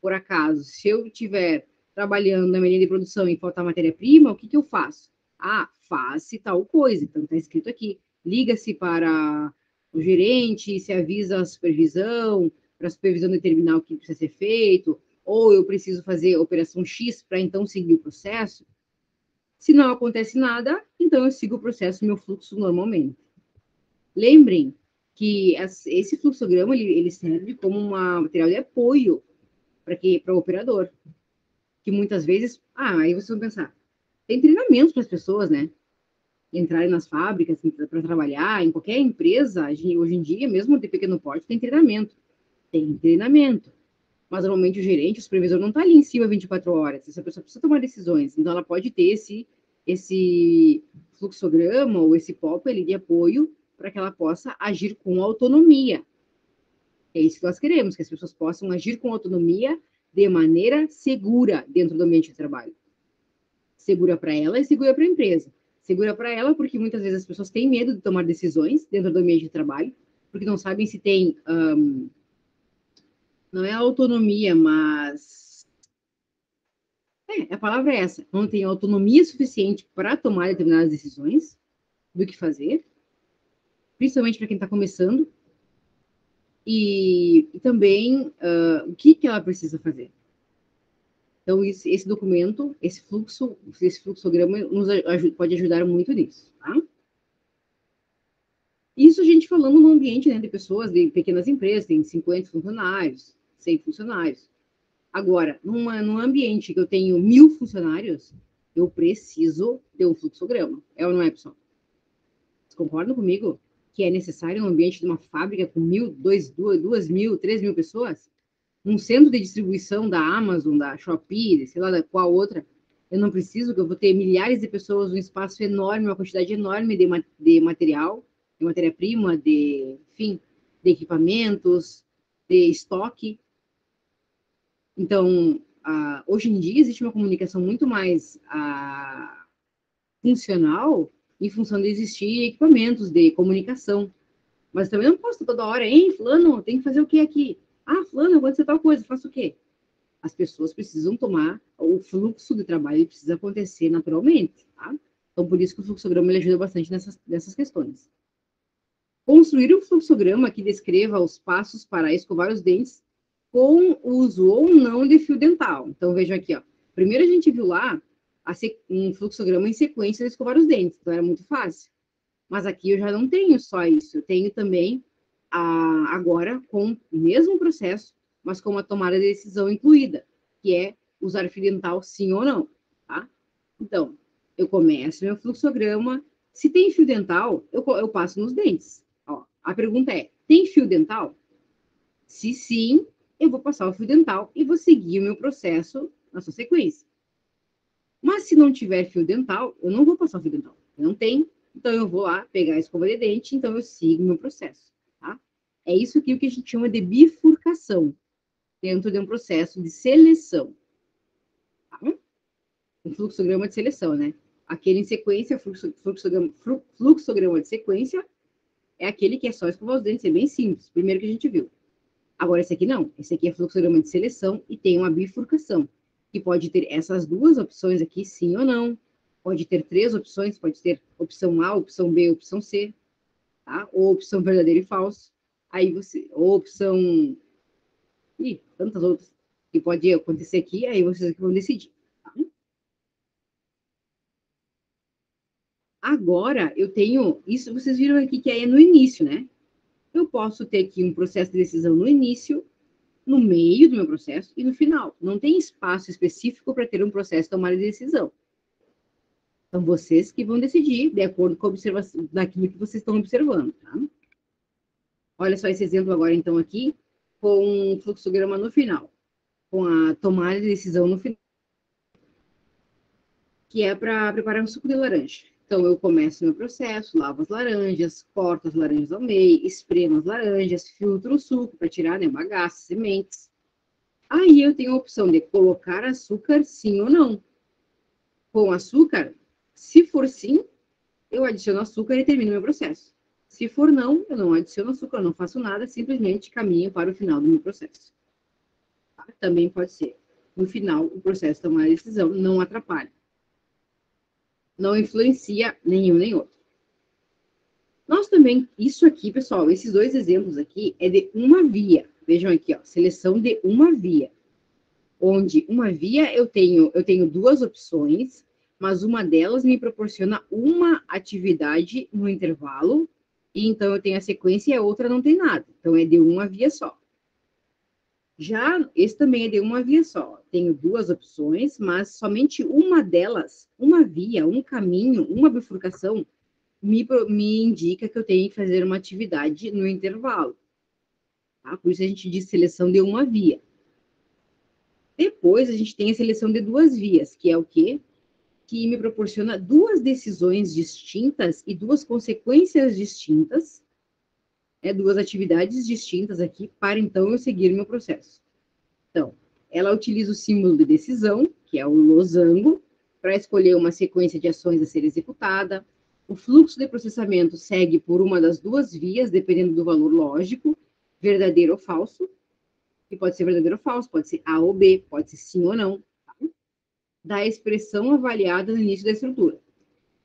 Por acaso, se eu estiver trabalhando na minha linha de produção e faltar matéria-prima, o que eu faço? Ah, faça tal coisa. Então, está escrito aqui. Liga-se para o gerente, se avisa a supervisão, para a supervisão determinar o que precisa ser feito, ou eu preciso fazer operação X para então seguir o processo. Se não acontece nada, então eu sigo o processo, meu fluxo normalmente. Lembrem que esse fluxograma ele serve como um material de apoio para o operador. Que muitas vezes, aí vocês vão pensar, tem treinamento para as pessoas, né? Entrarem nas fábricas para trabalhar, em qualquer empresa, hoje em dia, mesmo de pequeno porte, tem treinamento. Tem treinamento. Mas normalmente o gerente, o supervisor não está ali em cima 24 horas. Essa pessoa precisa tomar decisões. Então ela pode ter esse fluxograma ou esse POP ali de apoio para que ela possa agir com autonomia. É isso que nós queremos, que as pessoas possam agir com autonomia de maneira segura dentro do ambiente de trabalho. Segura para ela e segura para a empresa. Segura para ela porque muitas vezes as pessoas têm medo de tomar decisões dentro do ambiente de trabalho, porque não sabem se tem, não é autonomia, mas a palavra é essa, não tem autonomia suficiente para tomar determinadas decisões do que fazer, principalmente para quem está começando, e também o que ela precisa fazer. Então, esse documento, esse fluxograma pode ajudar muito nisso, tá? Isso a gente falando no ambiente, né, de pessoas, de pequenas empresas, tem 50 funcionários, 100 funcionários. Agora, num ambiente que eu tenho 1.000 funcionários, eu preciso ter um fluxograma. É ou não é, pessoal? Vocês concordam comigo que é necessário no ambiente de uma fábrica com 1.000, 2.000, 3.000 pessoas? Um centro de distribuição da Amazon, da Shopee, sei lá da qual outra, eu não preciso, que eu vou ter milhares de pessoas, um espaço enorme, uma quantidade enorme de material, de matéria-prima, enfim, de equipamentos, de estoque. Então, hoje em dia existe uma comunicação muito mais funcional em função de existir equipamentos de comunicação. Mas também não posso toda hora, hein, fulano, tem que fazer o que aqui? Ah, fulano, aconteceu tal coisa, faço o quê? As pessoas precisam tomar, o fluxo de trabalho precisa acontecer naturalmente, tá? Então, por isso que o fluxograma ele ajuda bastante nessas questões. Construir um fluxograma que descreva os passos para escovar os dentes com uso ou não de fio dental. Então, vejam aqui, ó. Primeiro a gente viu lá um fluxograma em sequência de escovar os dentes, então era muito fácil. Mas aqui eu já não tenho só isso, eu tenho também agora com o mesmo processo, mas com uma tomada de decisão incluída, que é usar fio dental sim ou não, tá? Então, eu começo meu fluxograma, se tem fio dental, eu passo nos dentes. Ó, a pergunta é, tem fio dental? Se sim, eu vou passar o fio dental e vou seguir o meu processo na sua sequência. Mas se não tiver fio dental, eu não vou passar o fio dental. Não tem, então eu vou lá pegar a escova de dente, então eu sigo o meu processo, tá? É isso aqui que a gente chama de bifurcação, dentro de um processo de seleção, tá? Um fluxograma de seleção, né? Aquele em sequência, fluxograma de sequência, é aquele que é só escovar os dentes, é bem simples, primeiro que a gente viu. Agora, esse aqui não. Esse aqui é fluxograma de seleção e tem uma bifurcação, que pode ter essas duas opções aqui, sim ou não. Pode ter três opções, pode ter opção A, opção B, opção C, tá? Ou opção verdadeiro e falso. Aí você, ou opção... Ih, tantas outras que pode acontecer aqui, aí vocês vão decidir. Tá? Agora, eu tenho... Isso vocês viram aqui que é no início, né? Eu posso ter aqui um processo de decisão no início, no meio do meu processo e no final. Não tem espaço específico para ter um processo de tomada de decisão. São vocês que vão decidir de acordo com a observação daquilo que vocês estão observando, tá? Olha só esse exemplo agora, então, aqui, com um fluxograma no final, com a tomada de decisão no final, que é para preparar um suco de laranja. Então, eu começo meu processo, lavo as laranjas, corto as laranjas ao meio, espremo as laranjas, filtro o suco para tirar, né, bagaço, sementes. Aí eu tenho a opção de colocar açúcar, sim ou não. Com açúcar, se for sim, eu adiciono açúcar e termino meu processo. Se for não, eu não adiciono açúcar, eu não faço nada, simplesmente caminho para o final do meu processo. Tá? Também pode ser. No final, o processo de tomar a decisão não atrapalha. Não influencia nenhum nem outro. Nós também, isso aqui, pessoal, esses dois exemplos aqui é de uma via. Vejam aqui, ó, seleção de uma via. Onde uma via eu tenho duas opções, mas uma delas me proporciona uma atividade no intervalo, e então eu tenho a sequência e a outra não tem nada. Então é de uma via só. Já esse também é de uma via só. Tenho duas opções, mas somente uma delas, uma via, um caminho, uma bifurcação, me indica que eu tenho que fazer uma atividade no intervalo. Tá? Por isso a gente diz seleção de uma via. Depois a gente tem a seleção de duas vias, que é o quê? Que me proporciona duas decisões distintas e duas consequências distintas, duas atividades distintas aqui, para então eu seguir meu processo. Então, ela utiliza o símbolo de decisão, que é o losango, para escolher uma sequência de ações a ser executada. O fluxo de processamento segue por uma das duas vias, dependendo do valor lógico, verdadeiro ou falso, que pode ser verdadeiro ou falso, pode ser A ou B, pode ser sim ou não, tá? Da expressão avaliada no início da estrutura.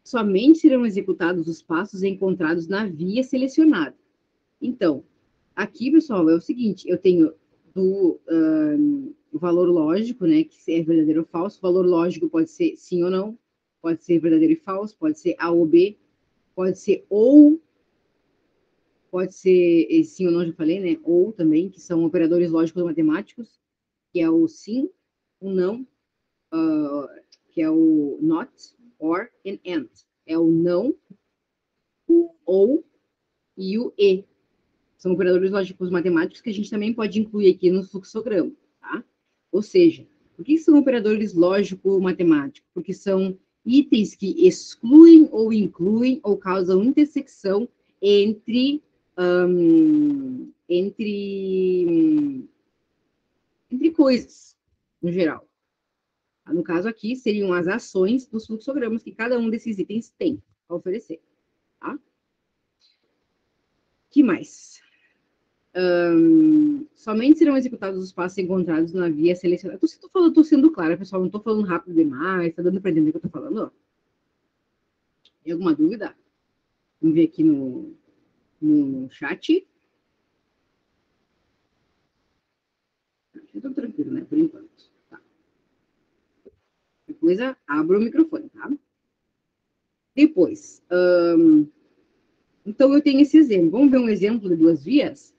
Somente serão executados os passos encontrados na via selecionada. Então, aqui, pessoal, é o seguinte, eu tenho o valor lógico, né, que é verdadeiro ou falso. O valor lógico pode ser sim ou não, pode ser verdadeiro e falso, pode ser A ou B, pode ser ou, pode ser sim ou não, já falei, né, ou também, que são operadores lógicos matemáticos, que é o sim, o não, que é o not, or and and. É o não, o ou e o e. São operadores lógicos matemáticos que a gente também pode incluir aqui no fluxograma, tá? Ou seja, por que são operadores lógico-matemáticos? Porque são itens que excluem ou incluem ou causam intersecção entre coisas, no geral. No caso aqui, seriam as ações dos fluxogramas que cada um desses itens tem a oferecer, tá? que mais? Somente serão executados os passos encontrados na via selecionada. Estou sendo clara, pessoal, não estou falando rápido demais, está dando para entender o que eu estou falando? Tem alguma dúvida? Vamos ver aqui no chat. Estou tranquilo, né, por enquanto. Tá. Depois abro o microfone, tá? Depois, então eu tenho esse exemplo. Vamos ver um exemplo de duas vias?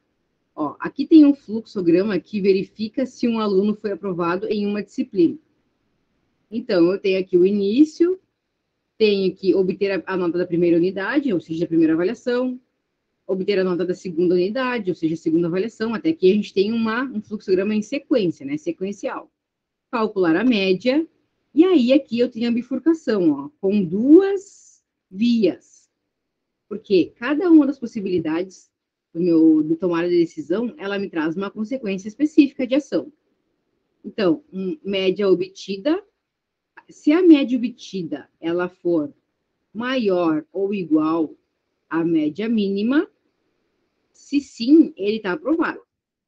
Ó, aqui tem um fluxograma que verifica se um aluno foi aprovado em uma disciplina. Então, eu tenho aqui o início, tenho que obter a nota da primeira unidade, ou seja, a primeira avaliação, obter a nota da segunda unidade, ou seja, a segunda avaliação, até aqui a gente tem um fluxograma em sequência, né, sequencial. Calcular a média, e aí aqui eu tenho a bifurcação, ó, com duas vias, porque cada uma das possibilidades de tomada de decisão, ela me traz uma consequência específica de ação. Então, média obtida, se a média obtida ela for maior ou igual à média mínima, se sim, ele está aprovado.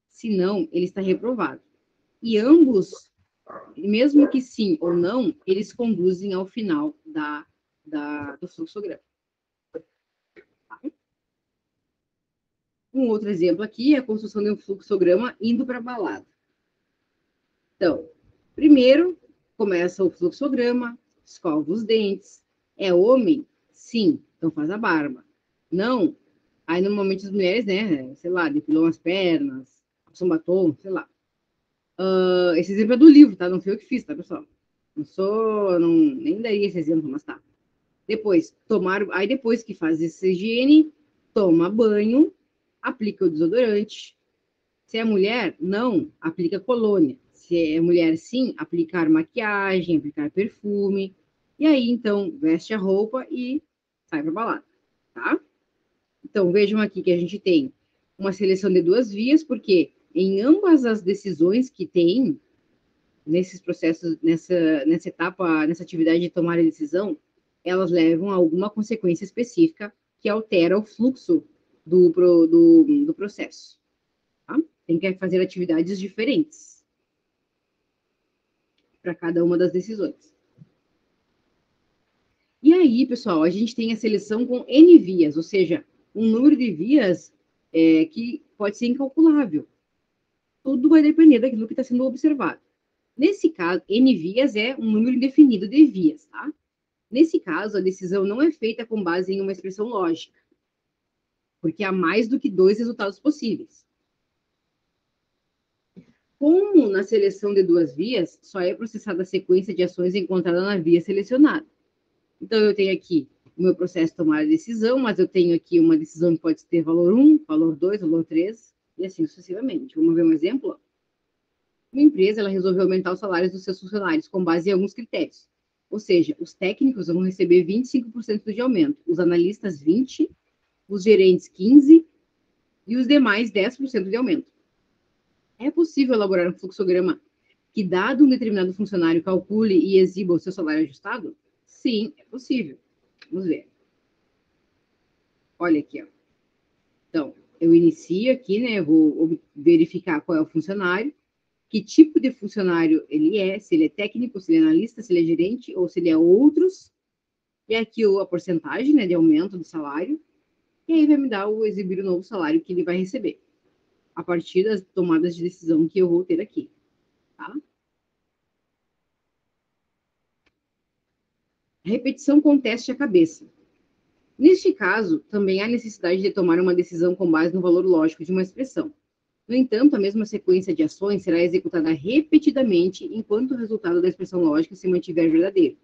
Se não, ele está reprovado. E ambos, mesmo que sim ou não, eles conduzem ao final do fluxograma. Um outro exemplo aqui é a construção de um fluxograma indo para a balada. Então, primeiro, começa o fluxograma, escova os dentes. É homem? Sim, então faz a barba. Não? Aí, normalmente, as mulheres, né, sei lá, depilam as pernas, passam batom, sei lá. Esse exemplo é do livro, tá? Não foi eu que fiz, tá, pessoal? Nem daria esse exemplo, mas tá. Depois, aí depois que faz essa higiene, toma banho, aplica o desodorante. Se é mulher, não, aplica colônia. Se é mulher, sim, aplicar maquiagem, aplicar perfume. E aí, então, veste a roupa e sai pra balada, tá? Então, vejam aqui que a gente tem uma seleção de duas vias, porque em ambas as decisões que tem, nesses processos, nessa etapa, nessa atividade de tomar a decisão, elas levam a alguma consequência específica que altera o fluxo do processo. Tá? Tem que fazer atividades diferentes para cada uma das decisões. E aí, pessoal, a gente tem a seleção com N vias, ou seja, um número de vias que pode ser incalculável. Tudo vai depender daquilo que está sendo observado. Nesse caso, N vias é um número indefinido de vias, tá? Nesse caso, a decisão não é feita com base em uma expressão lógica, porque há mais do que dois resultados possíveis. Como na seleção de duas vias, só é processada a sequência de ações encontrada na via selecionada. Então, eu tenho aqui o meu processo de tomar a decisão, mas eu tenho aqui uma decisão que pode ter valor 1, valor 2, valor 3, e assim sucessivamente. Vamos ver um exemplo? Uma empresa ela resolveu aumentar os salários dos seus funcionários com base em alguns critérios. Ou seja, os técnicos vão receber 25% de aumento, os analistas 20%, os gerentes 15% e os demais 10% de aumento. É possível elaborar um fluxograma que, dado um determinado funcionário, calcule e exiba o seu salário ajustado? Sim, é possível. Vamos ver. Olha aqui, ó. Então, eu inicio aqui, né? Eu vou verificar qual é o funcionário, que tipo de funcionário ele é, se ele é técnico, se ele é analista, se ele é gerente ou se ele é outros. E aqui a porcentagem, né, de aumento do salário. E aí vai me dar exibir o novo salário que ele vai receber, a partir das tomadas de decisão que eu vou ter aqui, tá? Repetição com teste à cabeça. Neste caso, também há necessidade de tomar uma decisão com base no valor lógico de uma expressão. No entanto, a mesma sequência de ações será executada repetidamente enquanto o resultado da expressão lógica se mantiver verdadeiro.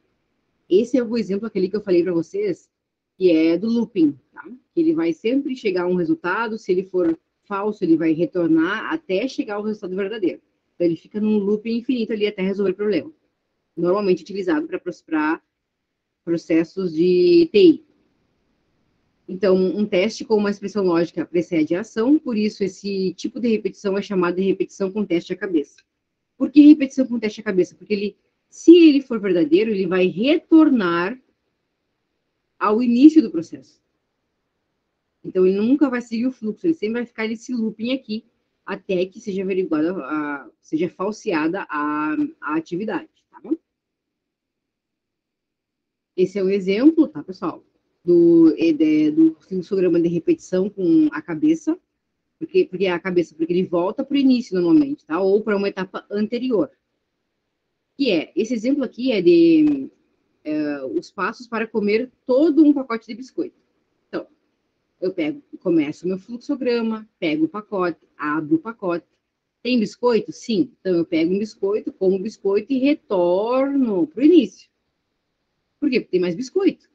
Esse é o exemplo aquele que eu falei para vocês, que é do looping, tá? Ele vai sempre chegar a um resultado, se ele for falso, ele vai retornar até chegar ao resultado verdadeiro. Então, ele fica num looping infinito ali até resolver o problema. Normalmente utilizado para processos de TI. Então, um teste com uma expressão lógica precede a ação, por isso esse tipo de repetição é chamado de repetição com teste à cabeça. Por que repetição com teste à cabeça? Porque se ele for verdadeiro, ele vai retornar ao início do processo. Então, ele nunca vai seguir o fluxo, ele sempre vai ficar nesse looping aqui, até que seja averiguada, seja falseada a atividade, tá? Esse é um exemplo, tá, pessoal, do fluxograma de repetição com a cabeça, porque a cabeça, porque ele volta para o início normalmente, tá? Ou para uma etapa anterior. Que é, esse exemplo aqui é de os passos para comer todo um pacote de biscoito. Então, eu começo o meu fluxograma, pego o pacote, abro o pacote. Tem biscoito? Sim. Então, eu pego um biscoito, como o biscoito e retorno para o início. Por quê? Porque tem mais biscoito.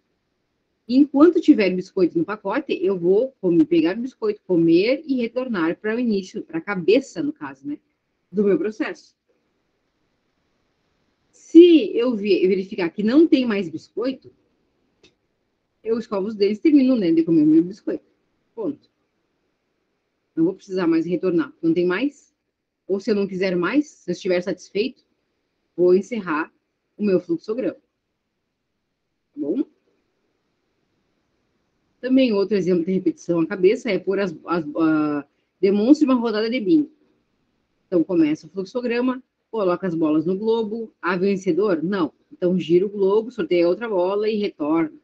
E enquanto tiver biscoito no pacote, eu vou pegar o biscoito, comer e retornar para o início, para a cabeça, no caso, né, do meu processo. Se eu verificar que não tem mais biscoito, eu escovo os dentes e termino, né, de comer o meu biscoito. Ponto. Não vou precisar mais retornar. Não tem mais? Ou se eu não quiser mais, se eu estiver satisfeito, vou encerrar o meu fluxograma. Tá bom? Também outro exemplo de repetição à cabeça é pôr demonstre uma rodada de bingo. Então, começa o fluxograma, coloca as bolas no globo. Há vencedor? Não. Então, gira o globo, sorteia outra bola e retorna.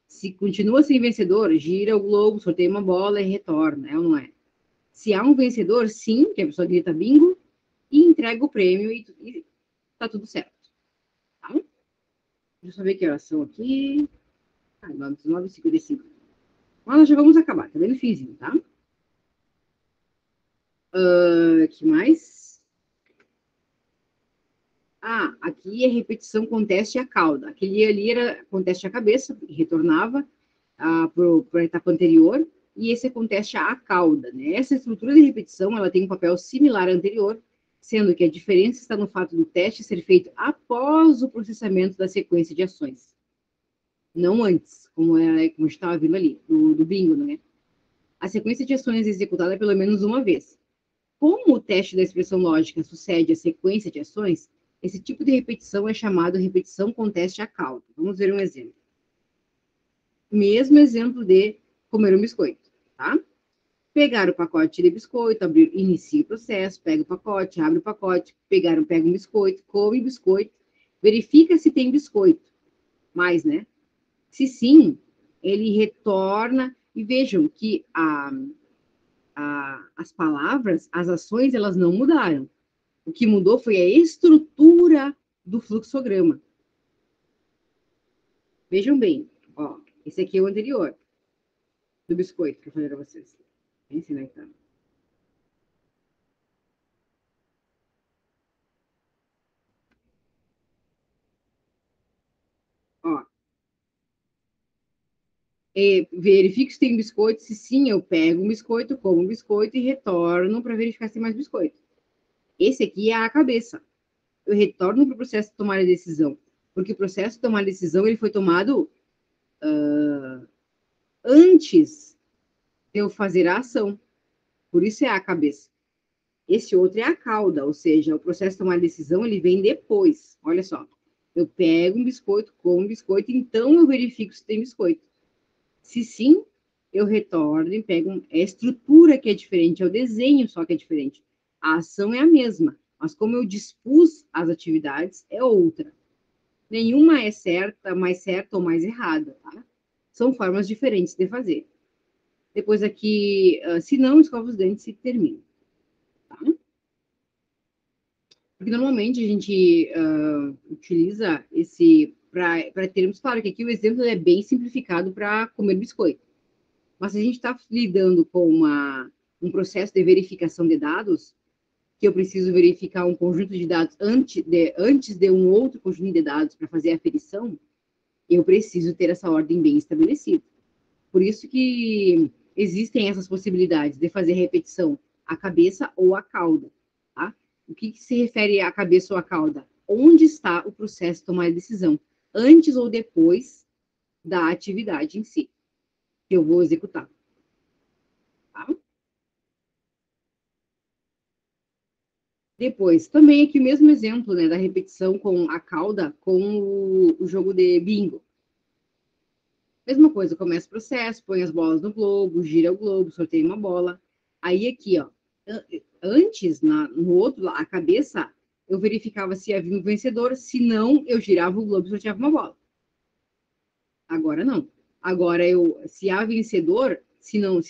Se continua sem vencedor, gira o globo, sorteia uma bola e retorna. É ou não é? Se há um vencedor, sim, que a pessoa grita bingo, e entrega o prêmio e tá tudo certo. Tá? Deixa eu só ver que horas são aqui. 9h55. Mas nós já vamos acabar, tá vendo? Fizinho, tá? Que mais? Aqui é repetição com teste a cauda. Aquele ali era com teste a cabeça, retornava para a etapa anterior, e esse é com teste a cauda. Né? Essa estrutura de repetição ela tem um papel similar ao anterior, sendo que a diferença está no fato do teste ser feito após o processamento da sequência de ações, não antes, como a gente estava vendo ali, do bingo, né? A sequência de ações é executada pelo menos uma vez. Como o teste da expressão lógica sucede a sequência de ações, esse tipo de repetição é chamado repetição com teste a cauda. Vamos ver um exemplo. Mesmo exemplo de comer um biscoito, tá? Pegar o pacote de biscoito, abrir, inicia o processo, pega o pacote, abre o pacote, pega um biscoito, come o biscoito, verifica se tem biscoito. Mais, né? Se sim, ele retorna e vejam que as palavras, as ações, elas não mudaram. O que mudou foi a estrutura do fluxograma. Vejam bem, ó, esse aqui é o anterior do biscoito que eu falei para vocês. Vou ensinar então. Ó, verifico se tem biscoito. Se sim, eu pego um biscoito, como um biscoito e retorno para verificar se tem mais biscoito. Esse aqui é a cabeça. Eu retorno para o processo de tomar a decisão. Porque o processo de tomar a decisão ele foi tomado antes de eu fazer a ação. Por isso é a cabeça. Esse outro é a cauda, ou seja, o processo de tomar decisão ele vem depois. Olha só, eu pego um biscoito, como um biscoito, então eu verifico se tem biscoito. Se sim, eu retorno e pego. É a estrutura que é diferente, é o desenho só que é diferente. A ação é a mesma, mas como eu dispus as atividades, é outra. Nenhuma é certa ou mais errada, tá? São formas diferentes de fazer. Depois aqui, se não, escova os dentes e termina. Tá? Porque normalmente a gente utiliza esse para termos, claro que aqui o exemplo é bem simplificado para comer biscoito. Mas se a gente está lidando com um processo de verificação de dados, que eu preciso verificar um conjunto de dados antes de um outro conjunto de dados para fazer a aferição, eu preciso ter essa ordem bem estabelecida. Por isso que existem essas possibilidades de fazer repetição à cabeça ou à cauda, tá? O que se refere à cabeça ou à cauda? Onde está o processo de tomar a decisão? Antes ou depois da atividade em si, que eu vou executar, tá? Depois, também aqui o mesmo exemplo, né, da repetição com a cauda com o jogo de bingo. Mesma coisa, começa o processo, põe as bolas no globo, gira o globo, sorteia uma bola. Aí aqui, ó, antes, no outro, a cabeça, eu verificava se havia um vencedor, se não, eu girava o globo e sorteava uma bola. Agora não. Agora, se há vencedor, se não,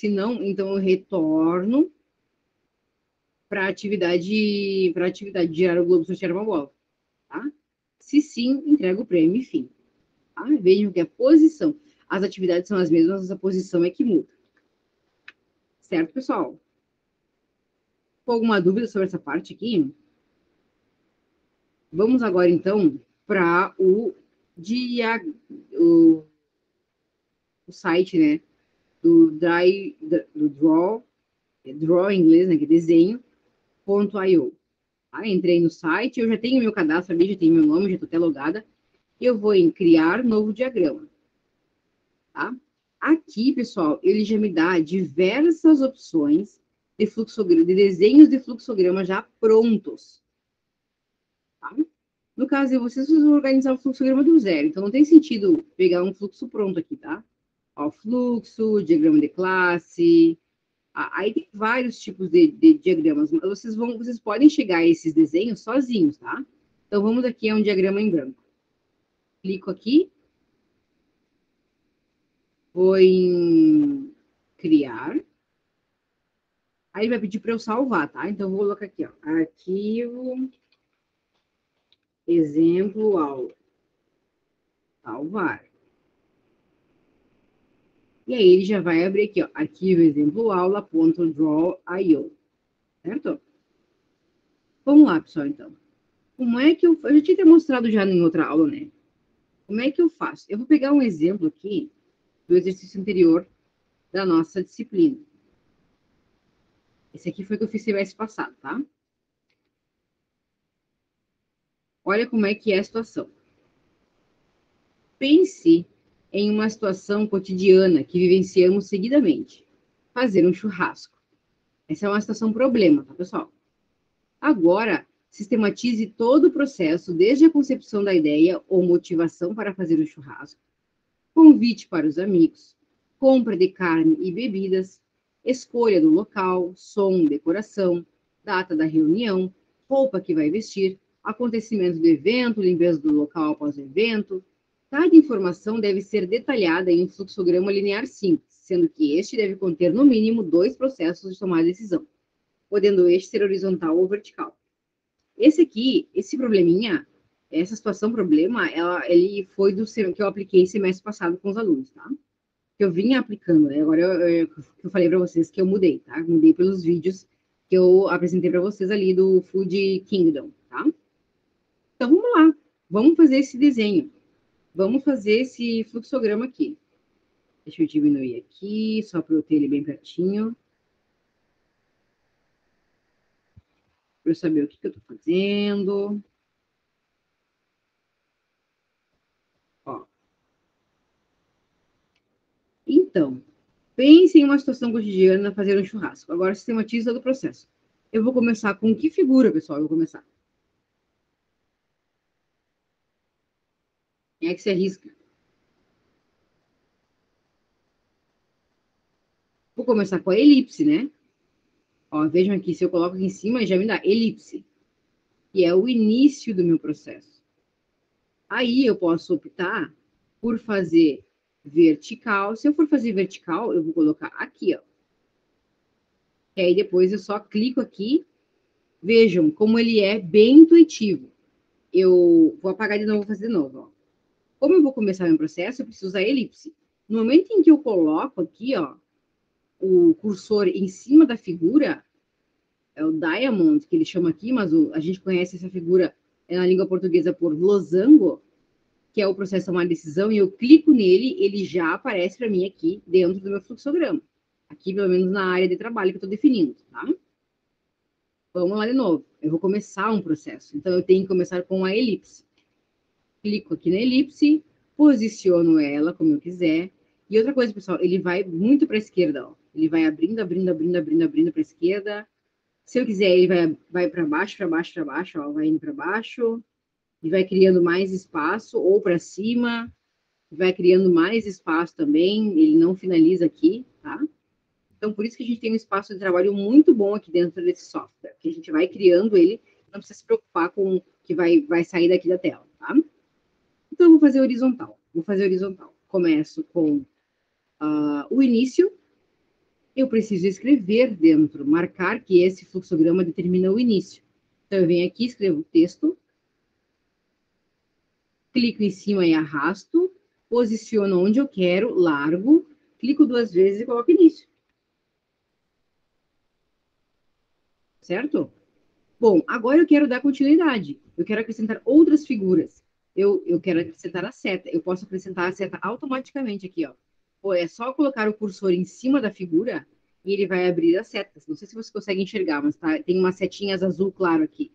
então eu retorno para a atividade de girar o globo e sortear uma bola. Tá? Se sim, entrega o prêmio, enfim. Tá? Vejam que a posição, as atividades são as mesmas, mas a posição é que muda. Certo, pessoal? Com alguma dúvida sobre essa parte aqui? Vamos agora, então, para o, o site, né, do Draw em inglês, né, que é desenho.io. Tá? Entrei no site, eu já tenho meu cadastro ali, já tenho meu nome, já estou até logada. Eu vou em criar novo diagrama. Tá? Aqui, pessoal, ele já me dá diversas opções de desenhos de fluxograma já prontos. Tá? No caso de vocês vão organizar o fluxograma do zero, então não tem sentido pegar um fluxo pronto aqui, tá? Ó, fluxo, diagrama de classe, aí tem vários tipos de diagramas, mas vocês podem chegar a esses desenhos sozinhos, tá? Então vamos aqui a um diagrama em branco. Clico aqui, vou em criar, aí vai pedir para eu salvar, tá? Então vou colocar aqui, ó, arquivo, exemplo, aula, salvar. E aí ele já vai abrir aqui, ó, arquivo exemplo aula.draw.io, certo? Vamos lá, pessoal, então. Como é que eu já tinha demonstrado já em outra aula, né? Como é que eu faço? Eu vou pegar um exemplo aqui do exercício anterior da nossa disciplina. Esse aqui foi o que eu fiz semestre passado, tá? Olha como é que é a situação. Pense em uma situação cotidiana que vivenciamos seguidamente. Fazer um churrasco. Essa é uma situação problema, tá, pessoal? Agora, sistematize todo o processo, desde a concepção da ideia ou motivação para fazer o churrasco, convite para os amigos, compra de carne e bebidas, escolha do local, som, decoração, data da reunião, roupa que vai vestir, acontecimento do evento, limpeza do local após o evento. Cada informação deve ser detalhada em um fluxograma linear simples, sendo que este deve conter no mínimo 2 processos de tomada de decisão, podendo este ser horizontal ou vertical. Esse aqui, esse probleminha, essa situação problema, ele foi do que eu apliquei semestre passado com os alunos, tá? Que eu vinha aplicando, né? Agora eu falei para vocês que eu mudei, tá? Mudei pelos vídeos que eu apresentei para vocês ali do Food Kingdom, tá? Então vamos lá, vamos fazer esse desenho, vamos fazer esse fluxograma aqui. Deixa eu diminuir aqui, só para eu ter ele bem pertinho, para eu saber o que eu estou fazendo. Ó. Então, pense em uma situação cotidiana, fazer um churrasco. Agora, sistematiza todo o processo. Eu vou começar com que figura, pessoal? Eu vou começar. Quem é que se arrisca? Vou começar com a elipse, né? Ó, vejam aqui, se eu coloco aqui em cima, já me dá elipse, que é o início do meu processo. Aí eu posso optar por fazer vertical. Se eu for fazer vertical, eu vou colocar aqui, ó. E aí depois eu só clico aqui. Vejam como ele é bem intuitivo. Eu vou apagar de novo, vou fazer de novo, ó. Como eu vou começar meu processo, eu preciso usar elipse. No momento em que eu coloco aqui, ó, o cursor em cima da figura, é o diamond, que ele chama aqui, mas a gente conhece essa figura na língua portuguesa por losango, que é o processo de tomar decisão, e eu clico nele, ele já aparece para mim aqui dentro do meu fluxograma. Aqui, pelo menos na área de trabalho que eu estou definindo, tá? Vamos lá de novo. Eu vou começar um processo, então eu tenho que começar com a elipse. Clico aqui na elipse, posiciono ela como eu quiser. E outra coisa, pessoal, ele vai muito para a esquerda, ó. Ele vai abrindo, abrindo, abrindo, abrindo, abrindo para a esquerda. Se eu quiser, ele vai para baixo, para baixo, para baixo, ó, vai indo para baixo. E vai criando mais espaço, ou para cima. vai criando mais espaço também, ele não finaliza aqui, tá? Então, por isso que a gente tem um espaço de trabalho muito bom aqui dentro desse software, que a gente vai criando ele, não precisa se preocupar com o que vai sair daqui da tela, tá? Então, eu vou fazer horizontal. Começo com o início. Eu preciso escrever dentro, marcar que esse fluxograma determina o início. Então, eu venho aqui, escrevo o texto, clico em cima e arrasto, posiciono onde eu quero, largo, clico 2 vezes e coloco início. Certo? Bom, agora eu quero dar continuidade. Eu quero acrescentar outras figuras. Eu quero acrescentar a seta. Eu posso acrescentar a seta automaticamente aqui, ó. Ou é só colocar o cursor em cima da figura e ele vai abrir as setas. Não sei se você consegue enxergar, mas tá, tem umas setinhas azul claro aqui.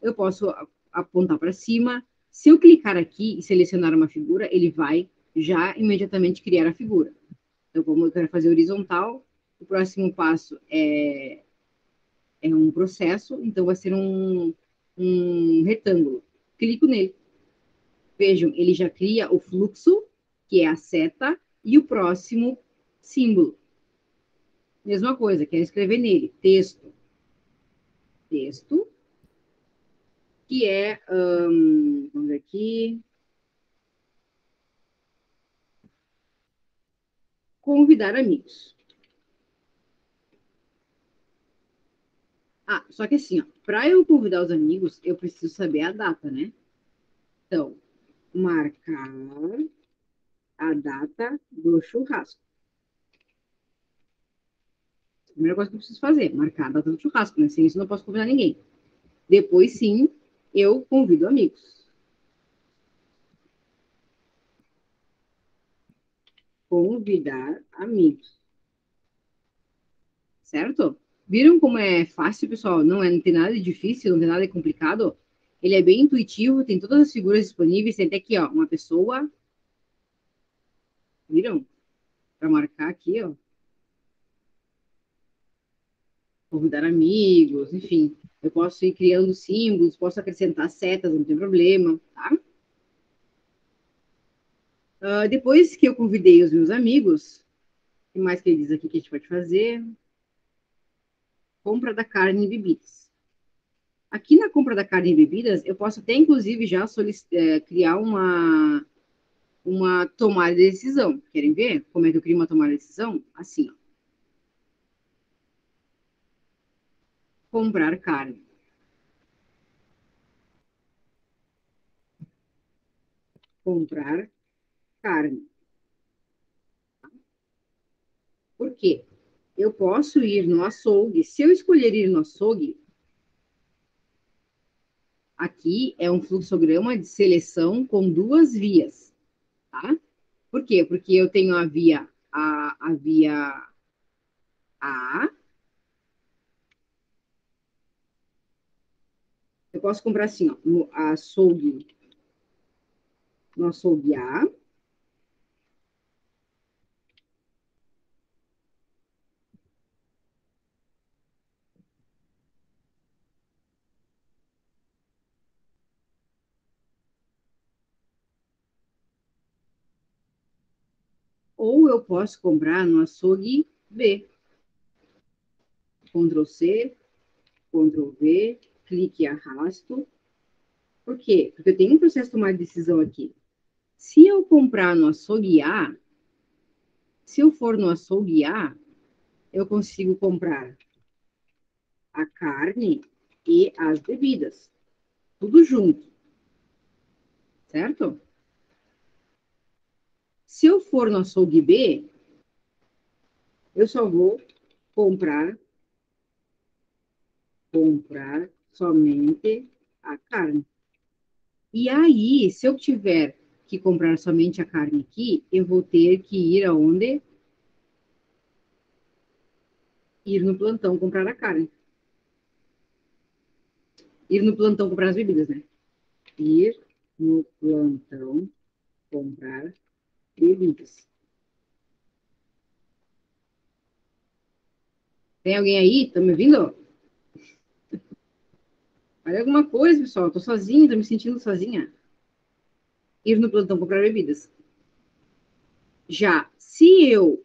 Eu posso apontar para cima. Se eu clicar aqui e selecionar uma figura, ele vai já imediatamente criar a figura. Então, como eu quero fazer horizontal, o próximo passo é um processo, então vai ser um retângulo. Clico nele. Vejam, ele já cria o fluxo, que é a seta, e o próximo símbolo. Mesma coisa, quero escrever nele, texto. Texto, que é, vamos ver aqui, convidar amigos. Ah, só que assim, ó, para eu convidar os amigos, eu preciso saber a data, né? Então, marcar a data do churrasco. Primeira coisa que eu preciso fazer, marcar a data do churrasco, né? Sem isso, eu não posso convidar ninguém. Depois, sim, eu convido amigos. Convidar amigos. Certo? Viram como é fácil, pessoal? Não tem nada de difícil, não tem nada de complicado. Ele é bem intuitivo, tem todas as figuras disponíveis. Tem até aqui, ó, uma pessoa. Viram? Para marcar aqui, ó. Convidar amigos, enfim. Eu posso ir criando símbolos, posso acrescentar setas, não tem problema, tá? Depois que eu convidei os meus amigos, o que mais que ele diz aqui que a gente pode fazer? Compra da carne e bebidas. Aqui na compra da carne e bebidas, eu posso até, inclusive, já criar uma tomada de decisão. Querem ver como é que eu crio uma tomada de decisão? Assim, ó. Comprar carne. Comprar carne. Por quê? Eu posso ir no açougue. Se eu escolher ir no açougue, aqui é um fluxograma de seleção com 2 vias, tá? Por quê? Porque eu tenho a via A. Eu posso comprar assim, ó, no açougue A. Ou eu posso comprar no açougue B. Ctrl C, Ctrl V, clique e arrasto. Por quê? Porque eu tenho um processo de tomar decisão aqui. Se eu comprar no açougue A, se eu for no açougue A, eu consigo comprar a carne e as bebidas. Tudo junto, certo? Se eu for no açougue B, eu só vou comprar, comprar somente a carne. E aí, se eu tiver que comprar somente a carne aqui, eu vou ter que ir aonde? Ir no plantão comprar a carne. Ir no plantão comprar as bebidas, né? Ir no plantão comprar bebidas. Tem alguém aí? Tá me ouvindo? Fale alguma coisa, pessoal. Tô sozinha, tô me sentindo sozinha. Ir no plantão comprar bebidas. Já, se eu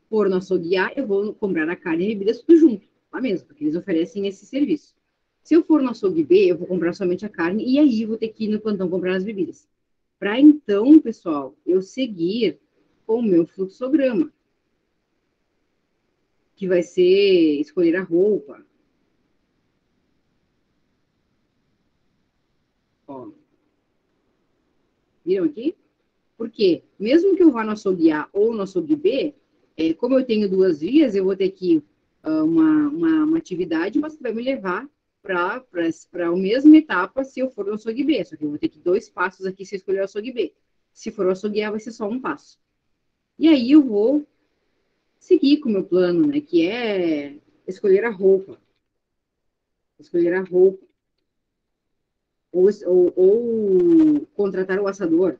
for no açouguear, eu vou comprar a carne e a bebida tudo junto, lá mesmo, porque eles oferecem esse serviço. Se eu for no açougue B, eu vou comprar somente a carne e aí eu vou ter que ir no plantão comprar as bebidas. Para então, pessoal, eu seguir com o meu fluxograma, que vai ser escolher a roupa. Ó, viram aqui? Porque, mesmo que eu vá no açougue A ou no açougue B, como eu tenho duas vias, eu vou ter que uma atividade, mas que vai me levar para a mesma etapa se eu for no açougue B. Só que eu vou ter que dois passos aqui se eu escolher o açougue B. Se for o açougue A, vai ser só um passo. E aí eu vou seguir com o meu plano, né? Que é escolher a roupa. Escolher a roupa. Ou contratar o assador.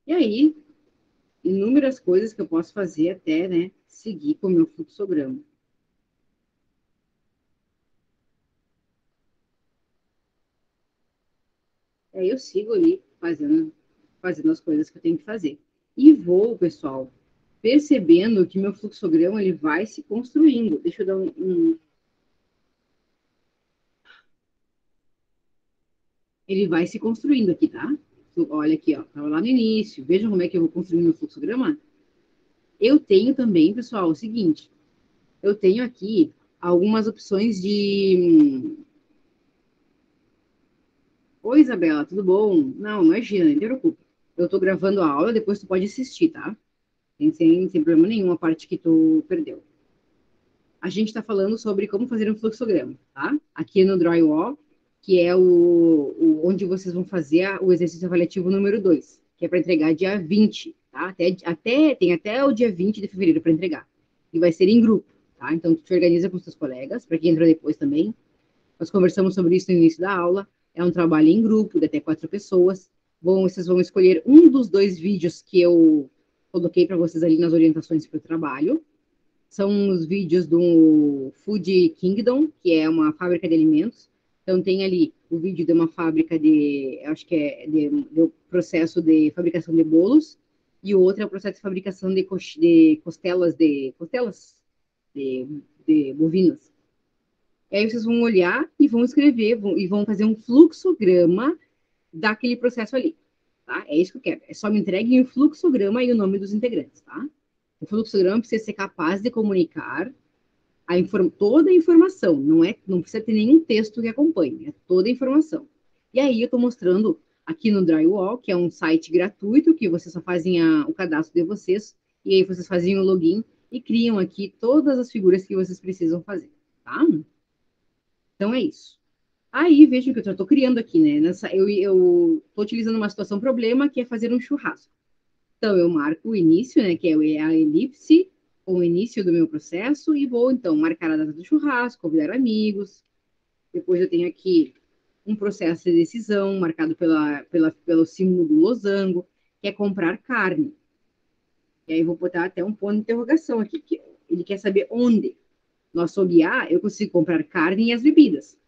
E aí, inúmeras coisas que eu posso fazer até, né, seguir com o meu fluxograma. Aí eu sigo ali fazendo as coisas que eu tenho que fazer. E vou, pessoal, percebendo que meu fluxograma ele vai se construindo. Deixa eu dar ele vai se construindo aqui, tá? Olha aqui, ó, tava lá no início. Vejam como é que eu vou construindo meu fluxograma. Eu tenho também, pessoal, o seguinte, eu tenho aqui algumas opções de oi, Isabela, tudo bom? Não, imagina, não te preocupa. Eu tô gravando a aula, depois tu pode assistir, tá? Sem problema nenhum, a parte que tu perdeu. A gente está falando sobre como fazer um fluxograma, tá? Aqui no Drywall, que é onde vocês vão fazer o exercício avaliativo número 2, que é para entregar dia 20, tá? Tem até o dia 20 de fevereiro para entregar. E vai ser em grupo, tá? Então, tu te organiza com os teus colegas, para quem entrou depois também. Nós conversamos sobre isso no início da aula. É um trabalho em grupo, de até 4 pessoas. Vocês vão escolher um dos dois vídeos que eu coloquei para vocês ali nas orientações para o trabalho. São os vídeos do Food Kingdom, que é uma fábrica de alimentos. Então, tem ali o vídeo de uma fábrica acho que é de processo de fabricação de bolos, e o outro é o processo de fabricação de costelas de, de bovinas. E aí vocês vão olhar e vão escrever, e vão fazer um fluxograma daquele processo ali, tá? É isso que eu quero. É só me entreguem o fluxograma e o nome dos integrantes, tá? O fluxograma precisa ser capaz de comunicar toda a informação, não precisa ter nenhum texto que acompanhe, é toda a informação. E aí eu estou mostrando aqui no Drywall, que é um site gratuito, que vocês só fazem o cadastro de vocês, e aí vocês fazem o login e criam aqui todas as figuras que vocês precisam fazer, tá? Então é isso. Aí vejam que eu estou criando aqui, né? Eu estou utilizando uma situação problema que é fazer um churrasco. Então eu marco o início, né? Que é a elipse, o início do meu processo, e vou então marcar a data do churrasco, convidar amigos. Depois eu tenho aqui um processo de decisão marcado pelo símbolo do losango, que é comprar carne. E aí eu vou botar até um ponto de interrogação aqui, que ele quer saber onde. No açouguear, eu consigo comprar carne e as bebidas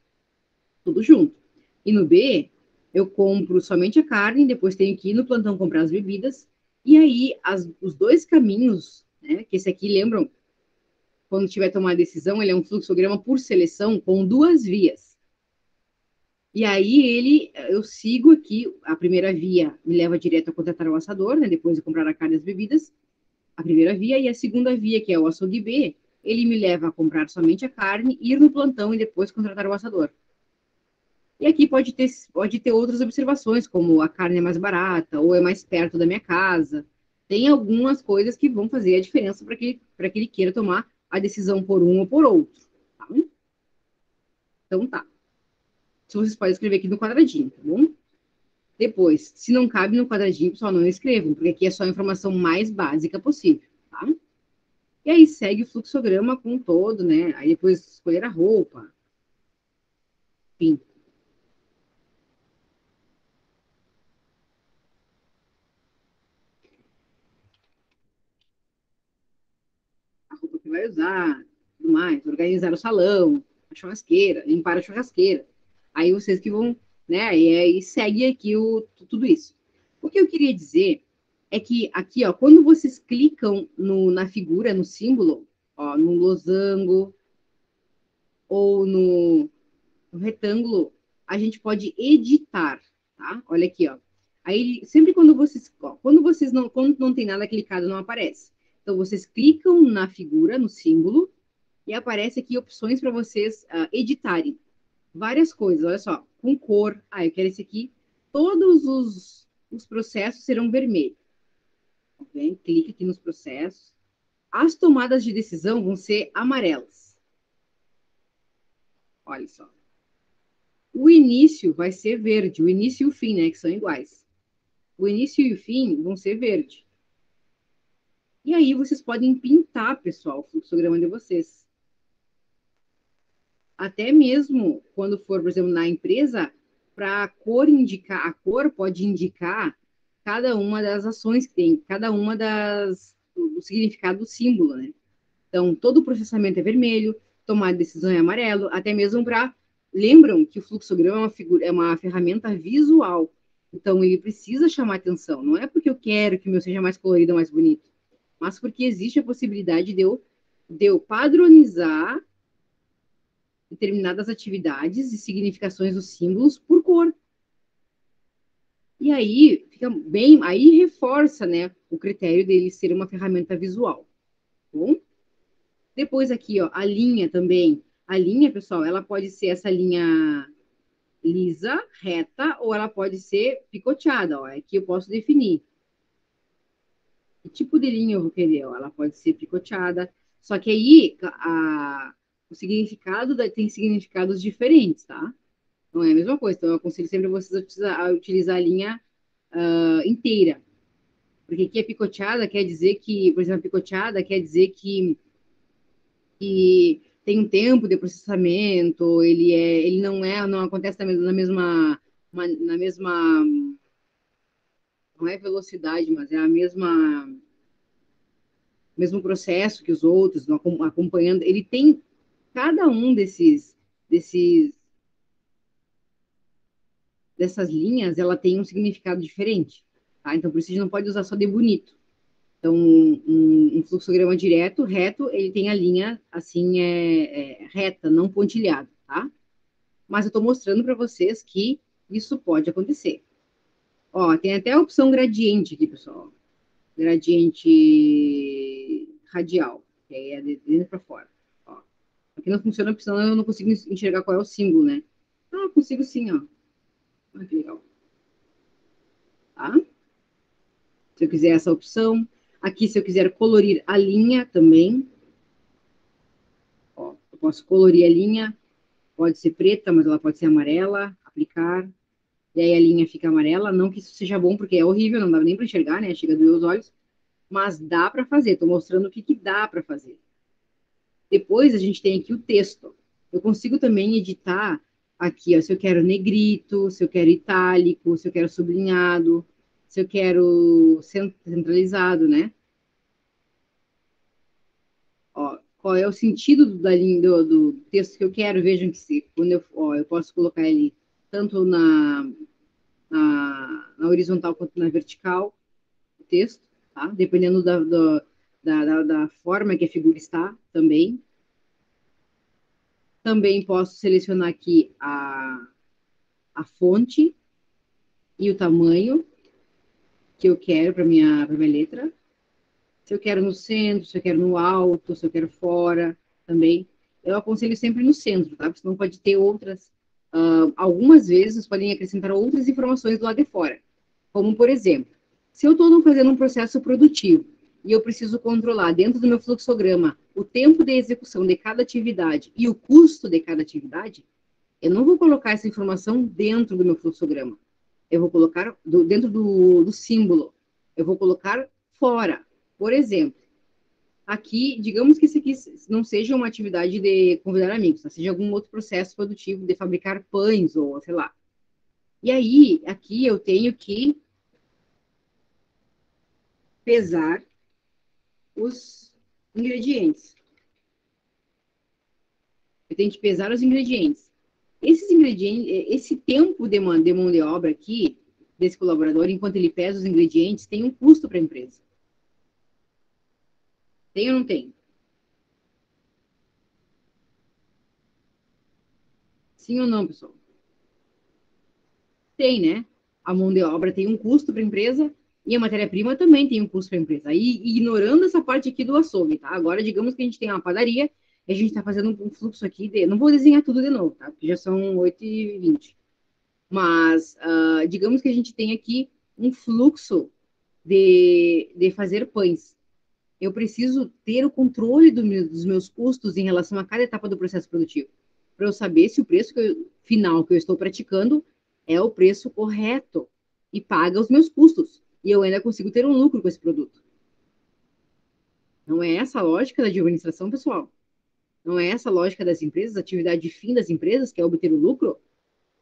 tudo junto. E no B, eu compro somente a carne, depois tenho que ir no plantão comprar as bebidas, e aí os dois caminhos, né, que esse aqui, lembram, quando tiver tomar a decisão, ele é um fluxograma por seleção com duas vias. E aí eu sigo aqui, a primeira via me leva direto a contratar o assador, né, depois de comprar a carne e as bebidas, a primeira via, e a segunda via, que é o açougue B, ele me leva a comprar somente a carne, ir no plantão e depois contratar o assador. E aqui pode ter outras observações, como a carne é mais barata ou é mais perto da minha casa. Tem algumas coisas que vão fazer a diferença para que ele queira tomar a decisão por um ou por outro. Tá? Então tá. Se vocês podem escrever aqui no quadradinho, tá bom? Depois, se não cabe no quadradinho, pessoal, não escrevam, porque aqui é só a informação mais básica possível, tá? E aí segue o fluxograma com todo, né? Aí depois escolher a roupa, enfim, a roupa que vai usar, tudo mais, organizar o salão, a churrasqueira, limpar a churrasqueira. Aí vocês que vão né? E segue aqui tudo isso. O que eu queria dizer é que aqui, ó, quando vocês clicam na figura, no símbolo, ó, no losango ou no retângulo, a gente pode editar, tá? Olha aqui, ó. Aí, sempre quando vocês, ó, quando não tem nada clicado, não aparece. Então, vocês clicam na figura, no símbolo, e aparece aqui opções para vocês editarem várias coisas. Olha só, com cor. Ah, eu quero esse aqui. Todos os processos serão vermelhos. Okay? Clique aqui nos processos. As tomadas de decisão vão ser amarelas. Olha só. O início vai ser verde. O início e o fim, né? Que são iguais. O início e o fim vão ser verde. E aí vocês podem pintar, pessoal, o fluxograma de vocês. Até mesmo quando for, por exemplo, na empresa, para a cor indicar, a cor pode indicar cada uma das ações que tem, cada uma do significado do símbolo, né? Então, todo o processamento é vermelho, tomar decisão é amarelo, até mesmo para... Lembram que o fluxograma é uma ferramenta visual, então ele precisa chamar atenção. Não é porque eu quero que o meu seja mais colorido, mais bonito, mas porque existe a possibilidade de eu padronizar determinadas atividades e significações dos símbolos por cor. E aí fica bem, aí reforça, né, o critério dele ser uma ferramenta visual. Tá bom? Depois aqui, ó, a linha também. A linha, pessoal, ela pode ser essa linha lisa, reta, ou ela pode ser picoteada, ó. Aqui eu posso definir que tipo de linha eu vou querer, ó. Ela pode ser picoteada, só que aí o significado tem significados diferentes, tá? Não é a mesma coisa. Então, eu aconselho sempre vocês a utilizar a linha inteira. Porque aqui a picoteada quer dizer que, por exemplo, a picoteada quer dizer que tem um tempo de processamento, ele não acontece na mesma, não é velocidade, mas é a mesmo processo que os outros, acompanhando. Ele tem cada um desses dessas linhas, ela tem um significado diferente, tá? Então, por isso a gente não pode usar só de bonito. Então, um fluxograma direto, reto, ele tem a linha, assim, reta, não pontilhada, tá? Mas eu estou mostrando para vocês que isso pode acontecer. Ó, tem até a opção gradiente aqui, pessoal. Gradiente radial, que aí é de dentro para fora. Ó, aqui não funciona porque senão eu não consigo enxergar qual é o símbolo, né? Ah, eu consigo sim, ó. Olha que legal. Tá? Se eu quiser essa opção. Aqui, se eu quiser colorir a linha também, ó, eu posso colorir a linha, pode ser preta, mas ela pode ser amarela, aplicar, e aí a linha fica amarela. Não que isso seja bom, porque é horrível, não dá nem para enxergar, né? Chega a doer os olhos, mas dá para fazer. Estou mostrando o que dá para fazer. Depois a gente tem aqui o texto. Eu consigo também editar aqui, ó, se eu quero negrito, se eu quero itálico, se eu quero sublinhado, se eu quero centralizado, né? Ó, qual é o sentido do texto que eu quero? Vejam que quando eu posso colocar ele tanto na horizontal quanto na vertical, o texto, tá? Dependendo da forma que a figura está também. Também posso selecionar aqui a fonte e o tamanho que eu quero para minha letra. Se eu quero no centro, se eu quero no alto, se eu quero fora também. Eu aconselho sempre no centro, tá? Porque senão pode ter outras. Algumas vezes podem acrescentar outras informações do lado de fora. Como, por exemplo, se eu estou fazendo um processo produtivo e eu preciso controlar dentro do meu fluxograma o tempo de execução de cada atividade e o custo de cada atividade, eu não vou colocar essa informação dentro do meu fluxograma. Eu vou colocar dentro do símbolo. Eu vou colocar fora. Por exemplo, aqui, digamos que isso aqui não seja uma atividade de convidar amigos, tá? Seja algum outro processo produtivo de fabricar pães ou sei lá. E aí, aqui eu tenho que pesar os ingredientes. Eu tenho que pesar os ingredientes. Esses ingredientes, esse tempo de mão de obra aqui, desse colaborador, enquanto ele pesa os ingredientes, tem um custo para a empresa. Tem ou não tem? Sim ou não, pessoal? Tem, né? A mão de obra tem um custo para a empresa e a matéria-prima também tem um custo para a empresa. Aí, ignorando essa parte aqui do açougue, tá? Agora, digamos que a gente tem uma padaria e a gente está fazendo um fluxo aqui de... Não vou desenhar tudo de novo, tá? Porque já são 8h20. Mas, digamos que a gente tem aqui um fluxo de fazer pães. Eu preciso ter o controle dos meus custos em relação a cada etapa do processo produtivo, para eu saber se o preço final que eu estou praticando é o preço correto e paga os meus custos. E eu ainda consigo ter um lucro com esse produto. Não é essa a lógica da administração, pessoal? Não é essa a lógica das empresas, a atividade de fim das empresas, que é obter o lucro?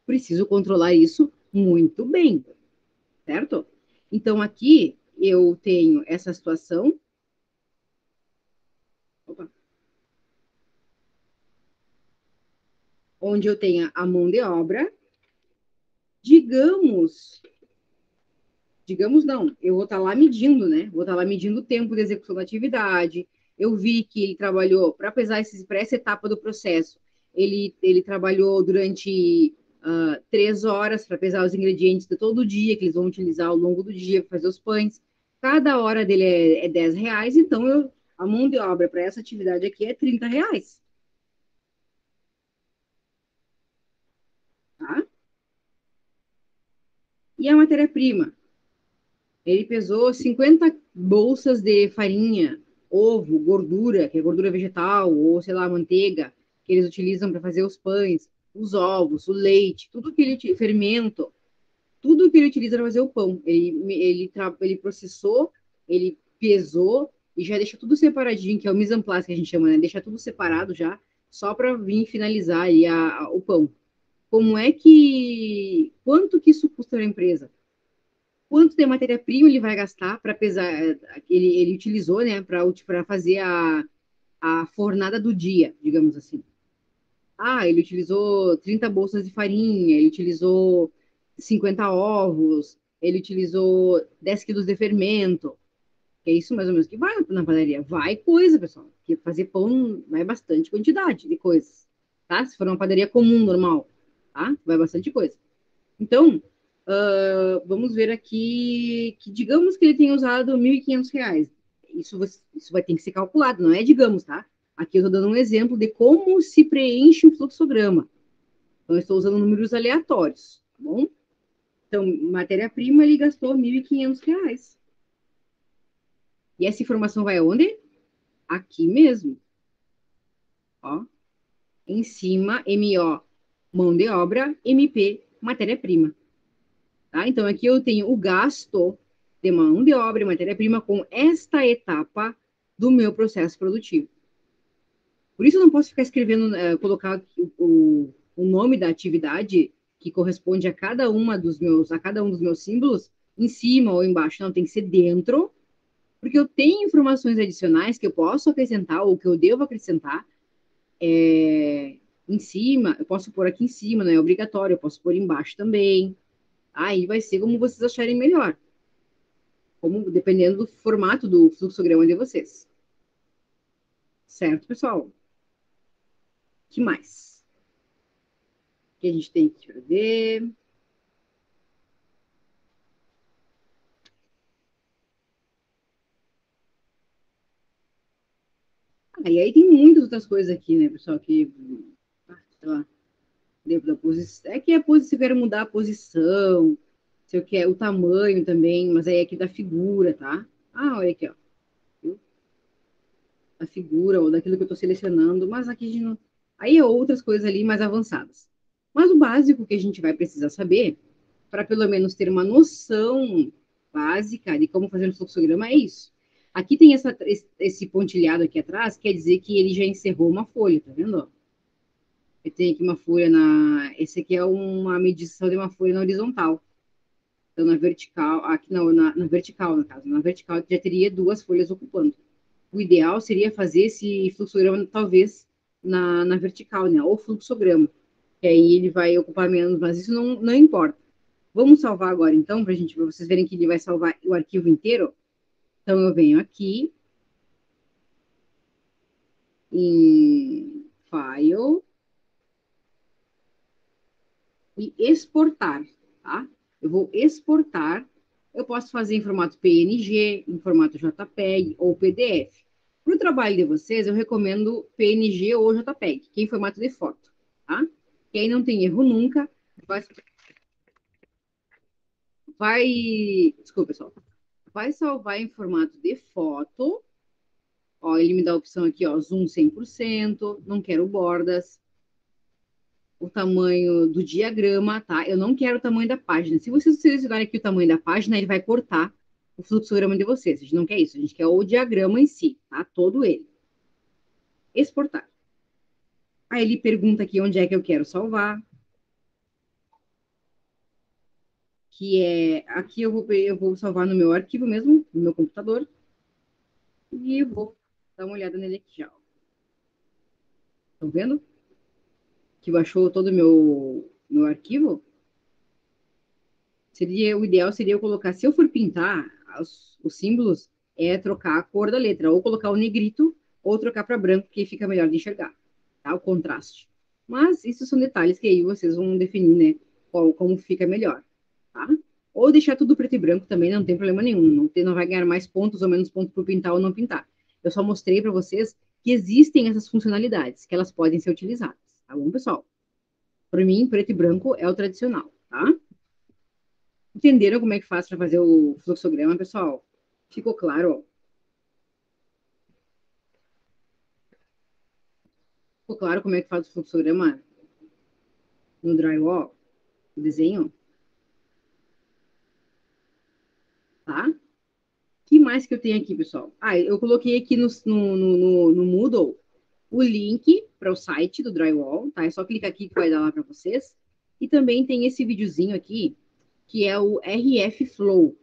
Preciso controlar isso muito bem, certo? Então, aqui eu tenho essa situação. Opa, onde eu tenha a mão de obra, digamos, digamos não, eu vou estar lá medindo, né? Vou estar lá medindo o tempo de execução da atividade. Eu vi que ele trabalhou, para pesar para essa etapa do processo, ele trabalhou durante 3 horas para pesar os ingredientes de todo o dia, que eles vão utilizar ao longo do dia para fazer os pães. Cada hora dele é R$ 10, então a mão de obra para essa atividade aqui é R$ 30, tá? E a matéria-prima? Ele pesou 50 bolsas de farinha, ovo, gordura, que é gordura vegetal, ou sei lá, manteiga, que eles utilizam para fazer os pães, os ovos, o leite, tudo que ele fermento, tudo que ele utiliza para fazer o pão. Ele processou, ele pesou e já deixa tudo separadinho, que é o mise en place que a gente chama, né? Deixa tudo separado já, só para vir finalizar aí o pão. Como é que. Quanto que isso custa para a empresa? Quanto de matéria-prima ele vai gastar para pesar, ele utilizou, né, para fazer a fornada do dia, digamos assim. Ah, ele utilizou 30 bolsas de farinha, ele utilizou 50 ovos, ele utilizou 10 quilos de fermento. É isso mais ou menos que vai na padaria. Vai coisa, pessoal. Porque fazer pão vai bastante quantidade de coisas, tá? Se for uma padaria comum, normal, tá? Vai bastante coisa. Então, vamos ver aqui que digamos que ele tenha usado R$ 1.500. Isso vai ter que ser calculado, não é digamos, tá? Aqui eu estou dando um exemplo de como se preenche um fluxograma. Então, eu estou usando números aleatórios, tá bom? Então, matéria-prima, ele gastou R$ 1.500. E essa informação vai aonde? Aqui mesmo, ó. Em cima, MO, mão de obra, MP, matéria-prima. Tá? Então, aqui eu tenho o gasto de mão de obra e matéria-prima com esta etapa do meu processo produtivo. Por isso, eu não posso ficar escrevendo, colocar o nome da atividade que corresponde a cada um dos meus símbolos em cima ou embaixo. Não, tem que ser dentro, porque eu tenho informações adicionais que eu posso acrescentar ou que eu devo acrescentar em cima. Eu posso pôr aqui em cima, não é obrigatório, eu posso pôr embaixo também. Aí vai ser como vocês acharem melhor, como dependendo do formato do fluxograma de vocês. Certo, pessoal? Que mais? O que a gente tem que ver? E aí tem muitas outras coisas aqui, né, pessoal, que, sei lá, dentro da posição, é que a posição, se eu quero mudar a posição, se eu quero o tamanho também, mas aí é aqui da figura, tá? Ah, olha aqui, ó, viu? A figura, ou daquilo que eu estou selecionando, mas aqui a gente não... Aí é outras coisas ali mais avançadas. Mas o básico que a gente vai precisar saber, para pelo menos ter uma noção básica de como fazer um fluxograma, é isso. Aqui tem esse pontilhado aqui atrás, quer dizer que ele já encerrou uma folha, tá vendo? Eu tenho aqui uma folha na... Esse aqui é uma medição de uma folha na horizontal. Então, na vertical, aqui não, na vertical, no caso. Na vertical, já teria duas folhas ocupando. O ideal seria fazer esse fluxograma, talvez, na vertical, né? Ou fluxograma. que aí ele vai ocupar menos, mas isso não importa. Vamos salvar agora, então, para vocês verem que ele vai salvar o arquivo inteiro. Então, eu venho aqui em File e exportar, tá? Eu vou exportar. Eu posso fazer em formato PNG, em formato JPEG ou PDF. Para o trabalho de vocês, eu recomendo PNG ou JPEG, que é em formato de foto, tá? Que aí não tem erro nunca. Vai, desculpa, pessoal. Vai salvar em formato de foto. Ó, ele me dá a opção aqui, ó, zoom 100%, não quero bordas, o tamanho do diagrama, tá? Eu não quero o tamanho da página. Se vocês selecionarem aqui o tamanho da página, ele vai cortar o fluxograma de vocês. A gente não quer isso, a gente quer o diagrama em si, tá? Todo ele. Exportar. Aí ele pergunta aqui onde é que eu quero salvar, que é, aqui eu vou salvar no meu arquivo mesmo, no meu computador, e eu vou dar uma olhada nele aqui já. Estão vendo? Que baixou todo o meu arquivo? O ideal seria eu colocar, se eu for pintar os símbolos, é trocar a cor da letra, ou colocar o negrito, ou trocar para branco, que fica melhor de enxergar, tá? O contraste. Mas isso são detalhes que aí vocês vão definir, né? Como fica melhor, tá? Ou deixar tudo preto e branco também, não tem problema nenhum. Não vai ganhar mais pontos ou menos pontos por pintar ou não pintar. Eu só mostrei para vocês que existem essas funcionalidades, que elas podem ser utilizadas, tá bom, pessoal? Para mim, preto e branco é o tradicional, tá? Entenderam como é que faz para fazer o fluxograma, pessoal? Ficou claro? Ficou claro como é que faz o fluxograma no drywall, o desenho, tá? O que mais que eu tenho aqui, pessoal? Ah, eu coloquei aqui no Moodle o link para o site do drywall, tá? É só clicar aqui que vai dar lá para vocês. E também tem esse videozinho aqui, que é o RF Flow.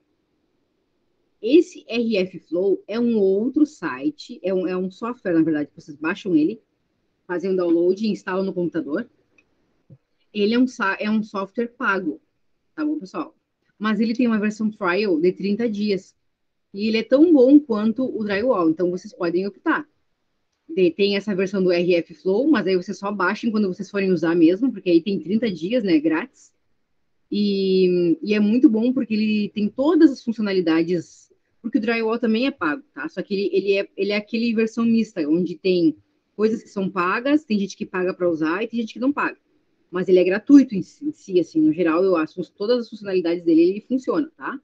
Esse RF Flow é um outro site, é um software, na verdade, que vocês baixam ele, fazem um download e instalam no computador. Ele é um software pago, tá bom, pessoal? Mas ele tem uma versão trial de 30 dias. E ele é tão bom quanto o drywall, então vocês podem optar. Tem essa versão do RF Flow, mas aí vocês só baixem quando vocês forem usar mesmo, porque aí tem 30 dias, né, grátis. E é muito bom porque ele tem todas as funcionalidades, porque o drywall também é pago, tá? Só que ele é aquele versão mista, onde tem coisas que são pagas, tem gente que paga para usar e tem gente que não paga. Mas ele é gratuito em si, assim, no geral, eu acho, todas as funcionalidades dele, ele funciona, tá?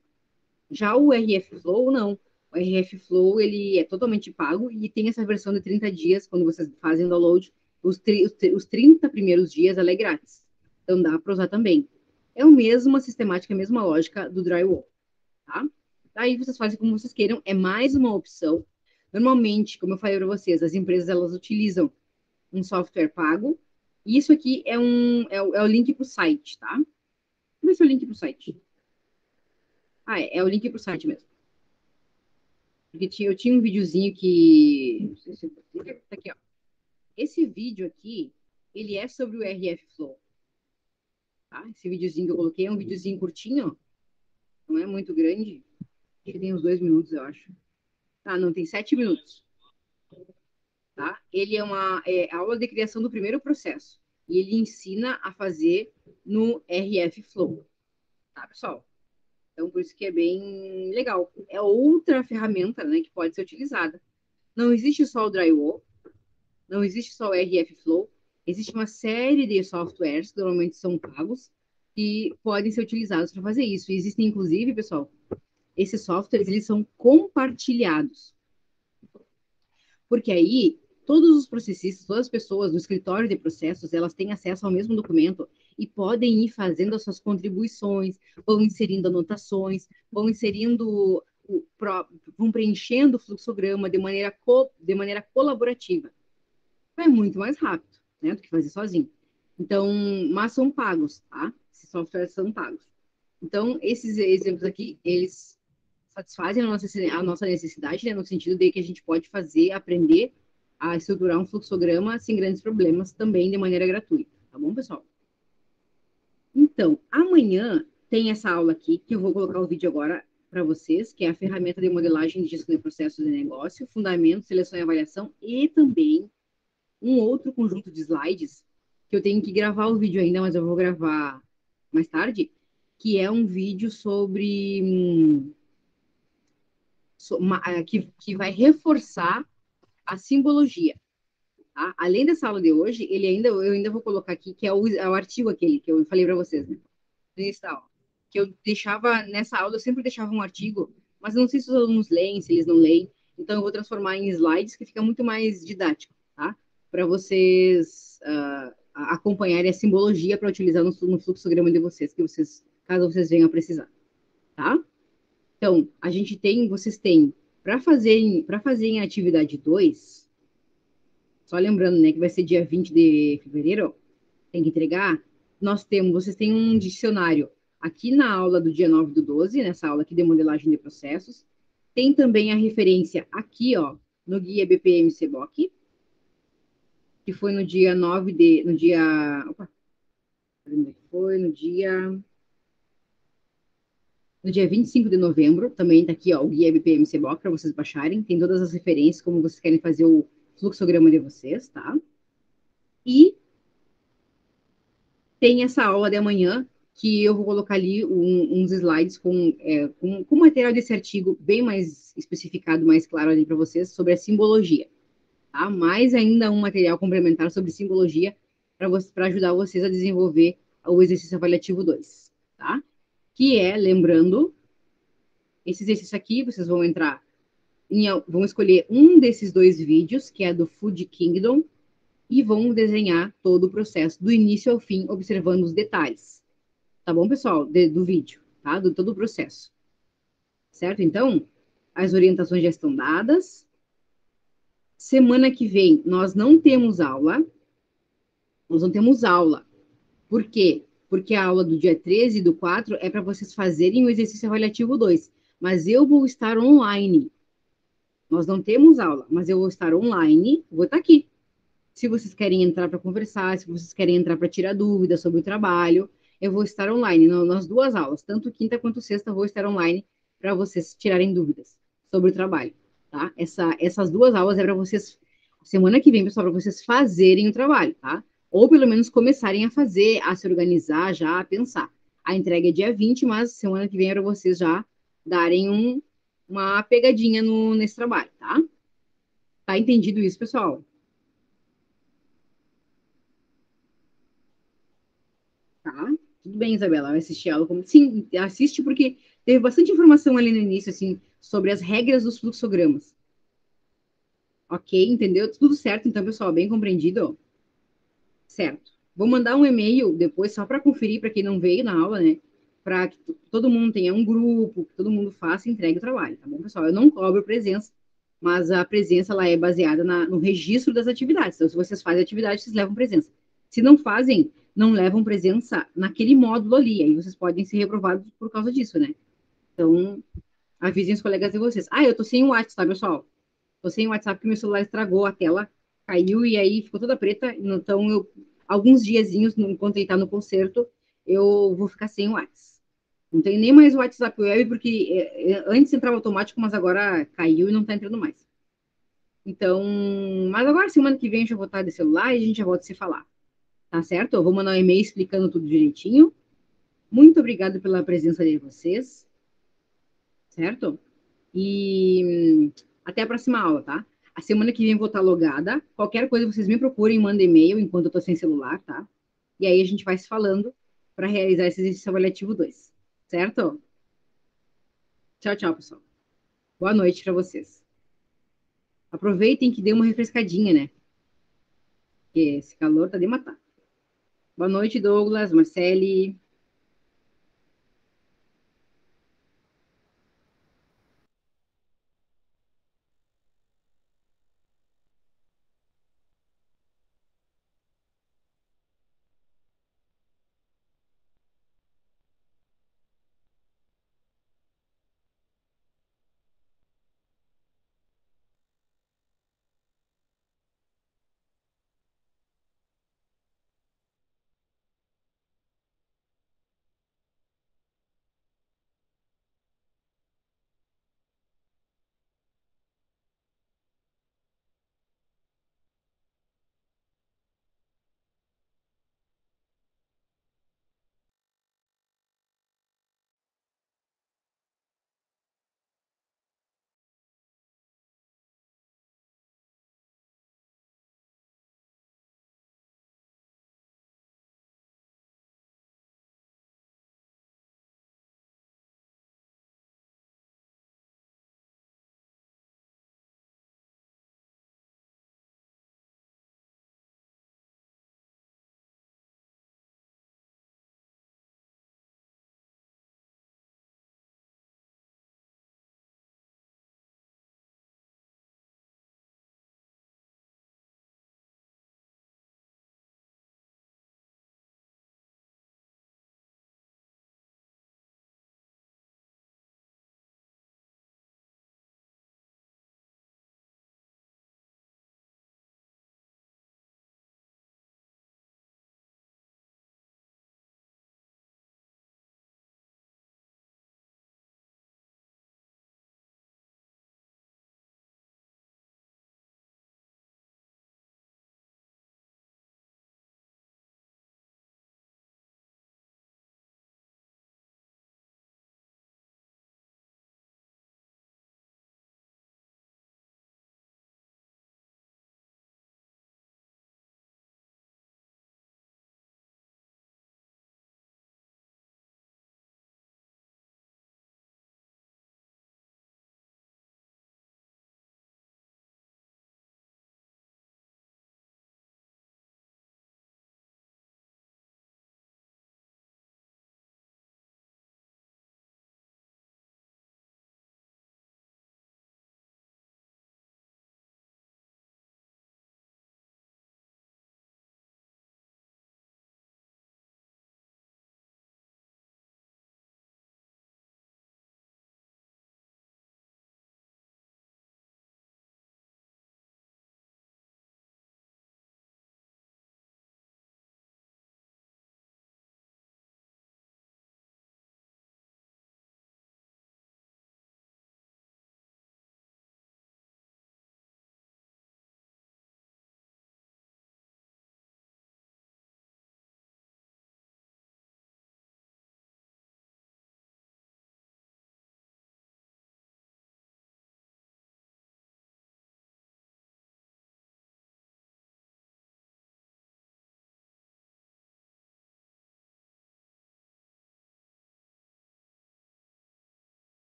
Já o RF Flow, não. O RF Flow, ele é totalmente pago e tem essa versão de 30 dias, quando vocês fazem download, os 30 primeiros dias ela é grátis. Então dá para usar também. É a mesma sistemática, a mesma lógica do drywall, tá? Aí vocês fazem como vocês queiram, é mais uma opção. Normalmente, como eu falei para vocês, as empresas elas utilizam um software pago. E isso aqui é o link para o site, tá? Vamos ver se é o link para o site. Ah, é o link para o site mesmo. Porque eu tinha um videozinho que. Não sei se tá aqui, ó. Esse vídeo aqui, ele é sobre o RF Flow, tá? Esse videozinho que eu coloquei é um videozinho curtinho, não é muito grande. Acho que tem uns 2 minutos, eu acho. Ah, não, tem 7 minutos, tá? Ele é uma aula de criação do primeiro processo. E ele ensina a fazer no RF Flow, tá, pessoal? Então, por isso que é bem legal. É outra ferramenta, né, que pode ser utilizada. Não existe só o drywall, não existe só o RF Flow, existe uma série de softwares, que normalmente são pagos, que podem ser utilizados para fazer isso. E existem, inclusive, pessoal, esses softwares, eles são compartilhados. Porque aí, todos os processistas, todas as pessoas do escritório de processos, elas têm acesso ao mesmo documento e podem ir fazendo as suas contribuições, vão inserindo anotações, vão inserindo, vão preenchendo o fluxograma de maneira colaborativa. É muito mais rápido, né, do que fazer sozinho. Então, mas são pagos, tá? Esses softwares são pagos. Então, esses exemplos aqui, eles satisfazem a nossa necessidade, né, no sentido de que a gente pode fazer, aprender a estruturar um fluxograma sem grandes problemas, também de maneira gratuita, tá bom, pessoal? Então, amanhã tem essa aula aqui, que eu vou colocar o vídeo agora para vocês, que é a ferramenta de modelagem de gestão de processos de negócio, fundamento, seleção e avaliação, e também um outro conjunto de slides, que eu tenho que gravar o vídeo ainda, mas eu vou gravar mais tarde, que é um vídeo sobre... que vai reforçar a simbologia. Tá? Além dessa aula de hoje, eu ainda vou colocar aqui, que é o artigo aquele que eu falei para vocês, né? Nessa aula. Que eu deixava, nessa aula, eu sempre deixava um artigo, mas eu não sei se os alunos leem, se eles não leem, então eu vou transformar em slides, que fica muito mais didático, tá? Para vocês acompanharem a simbologia para utilizar no fluxograma de vocês, caso vocês venham a precisar, tá? Então, vocês têm, para fazer em atividade 2, só lembrando, né, que vai ser dia 20 de fevereiro, tem que entregar, vocês têm um dicionário aqui na aula do dia 9/12, nessa aula aqui de modelagem de processos. Tem também a referência aqui, ó, no guia BPM CBOC, que foi no dia 9 de, no dia, opa, foi no dia 25 de novembro, também tá aqui, ó, o guia BPM CBOC para vocês baixarem, tem todas as referências, como vocês querem fazer o fluxograma de vocês, tá? E tem essa aula de amanhã, que eu vou colocar ali uns slides com material desse artigo bem mais especificado, mais claro ali para vocês, sobre a simbologia. Tá? Mais ainda um material complementar sobre simbologia para ajudar vocês a desenvolver o exercício avaliativo 2. Tá? Que é, lembrando, esse exercício aqui, vocês vão entrar, vão escolher um desses 2 vídeos, que é do Food Kingdom, e vão desenhar todo o processo, do início ao fim, observando os detalhes. Tá bom, pessoal? Do vídeo, tá? Do todo o processo. Certo? Então, as orientações já estão dadas. Semana que vem, nós não temos aula. Nós não temos aula. Por quê? Porque a aula do dia 13/4 é para vocês fazerem o exercício avaliativo 2. Mas eu vou estar online. Nós não temos aula, mas eu vou estar online, vou estar aqui. Se vocês querem entrar para conversar, se vocês querem entrar para tirar dúvidas sobre o trabalho, eu vou estar online nas 2 aulas, tanto quinta quanto sexta, eu vou estar online para vocês tirarem dúvidas sobre o trabalho, tá? Essas 2 aulas é para vocês, semana que vem, pessoal, para vocês fazerem o trabalho, tá? Ou pelo menos começarem a fazer, a se organizar, já a pensar. A entrega é dia 20, mas semana que vem é para vocês já darem uma pegadinha nesse trabalho, tá? Tá entendido isso, pessoal? Tá? Tudo bem, Isabela, vai assistir a aula como... Sim, assiste porque teve bastante informação ali no início, assim, sobre as regras dos fluxogramas. Ok, entendeu? Tudo certo, então, pessoal, bem compreendido? Certo. Vou mandar um e-mail depois, só para conferir, para quem não veio na aula, né? Para que todo mundo tenha um grupo, que todo mundo faça e entregue o trabalho, tá bom, pessoal? Eu não cobro presença, mas a presença ela é baseada no registro das atividades. Então, se vocês fazem atividade, vocês levam presença. Se não fazem, não levam presença naquele módulo ali. Aí vocês podem ser reprovados por causa disso, né? Então, avisem os colegas de vocês. Ah, eu tô sem o WhatsApp, tá, pessoal? Tô sem o WhatsApp porque meu celular estragou a tela, caiu e aí ficou toda preta. Então, alguns diazinhos, enquanto ele tá no concerto, eu vou ficar sem o WhatsApp. Não tenho nem mais o WhatsApp web, porque antes entrava automático, mas agora caiu e não tá entrando mais. Então, mas agora, semana que vem, eu já vou estar de celular e a gente já volta a se falar. Tá certo? Eu vou mandar um e-mail explicando tudo direitinho. Muito obrigada pela presença de vocês, certo? E até a próxima aula, tá? A semana que vem eu vou estar logada. Qualquer coisa vocês me procurem, mandem e-mail enquanto eu tô sem celular, tá? E aí a gente vai se falando para realizar esse exercício avaliativo 2, certo? Tchau, tchau, pessoal. Boa noite para vocês. Aproveitem que dê uma refrescadinha, né? Porque esse calor tá de matar. Boa noite, Douglas, Marcele.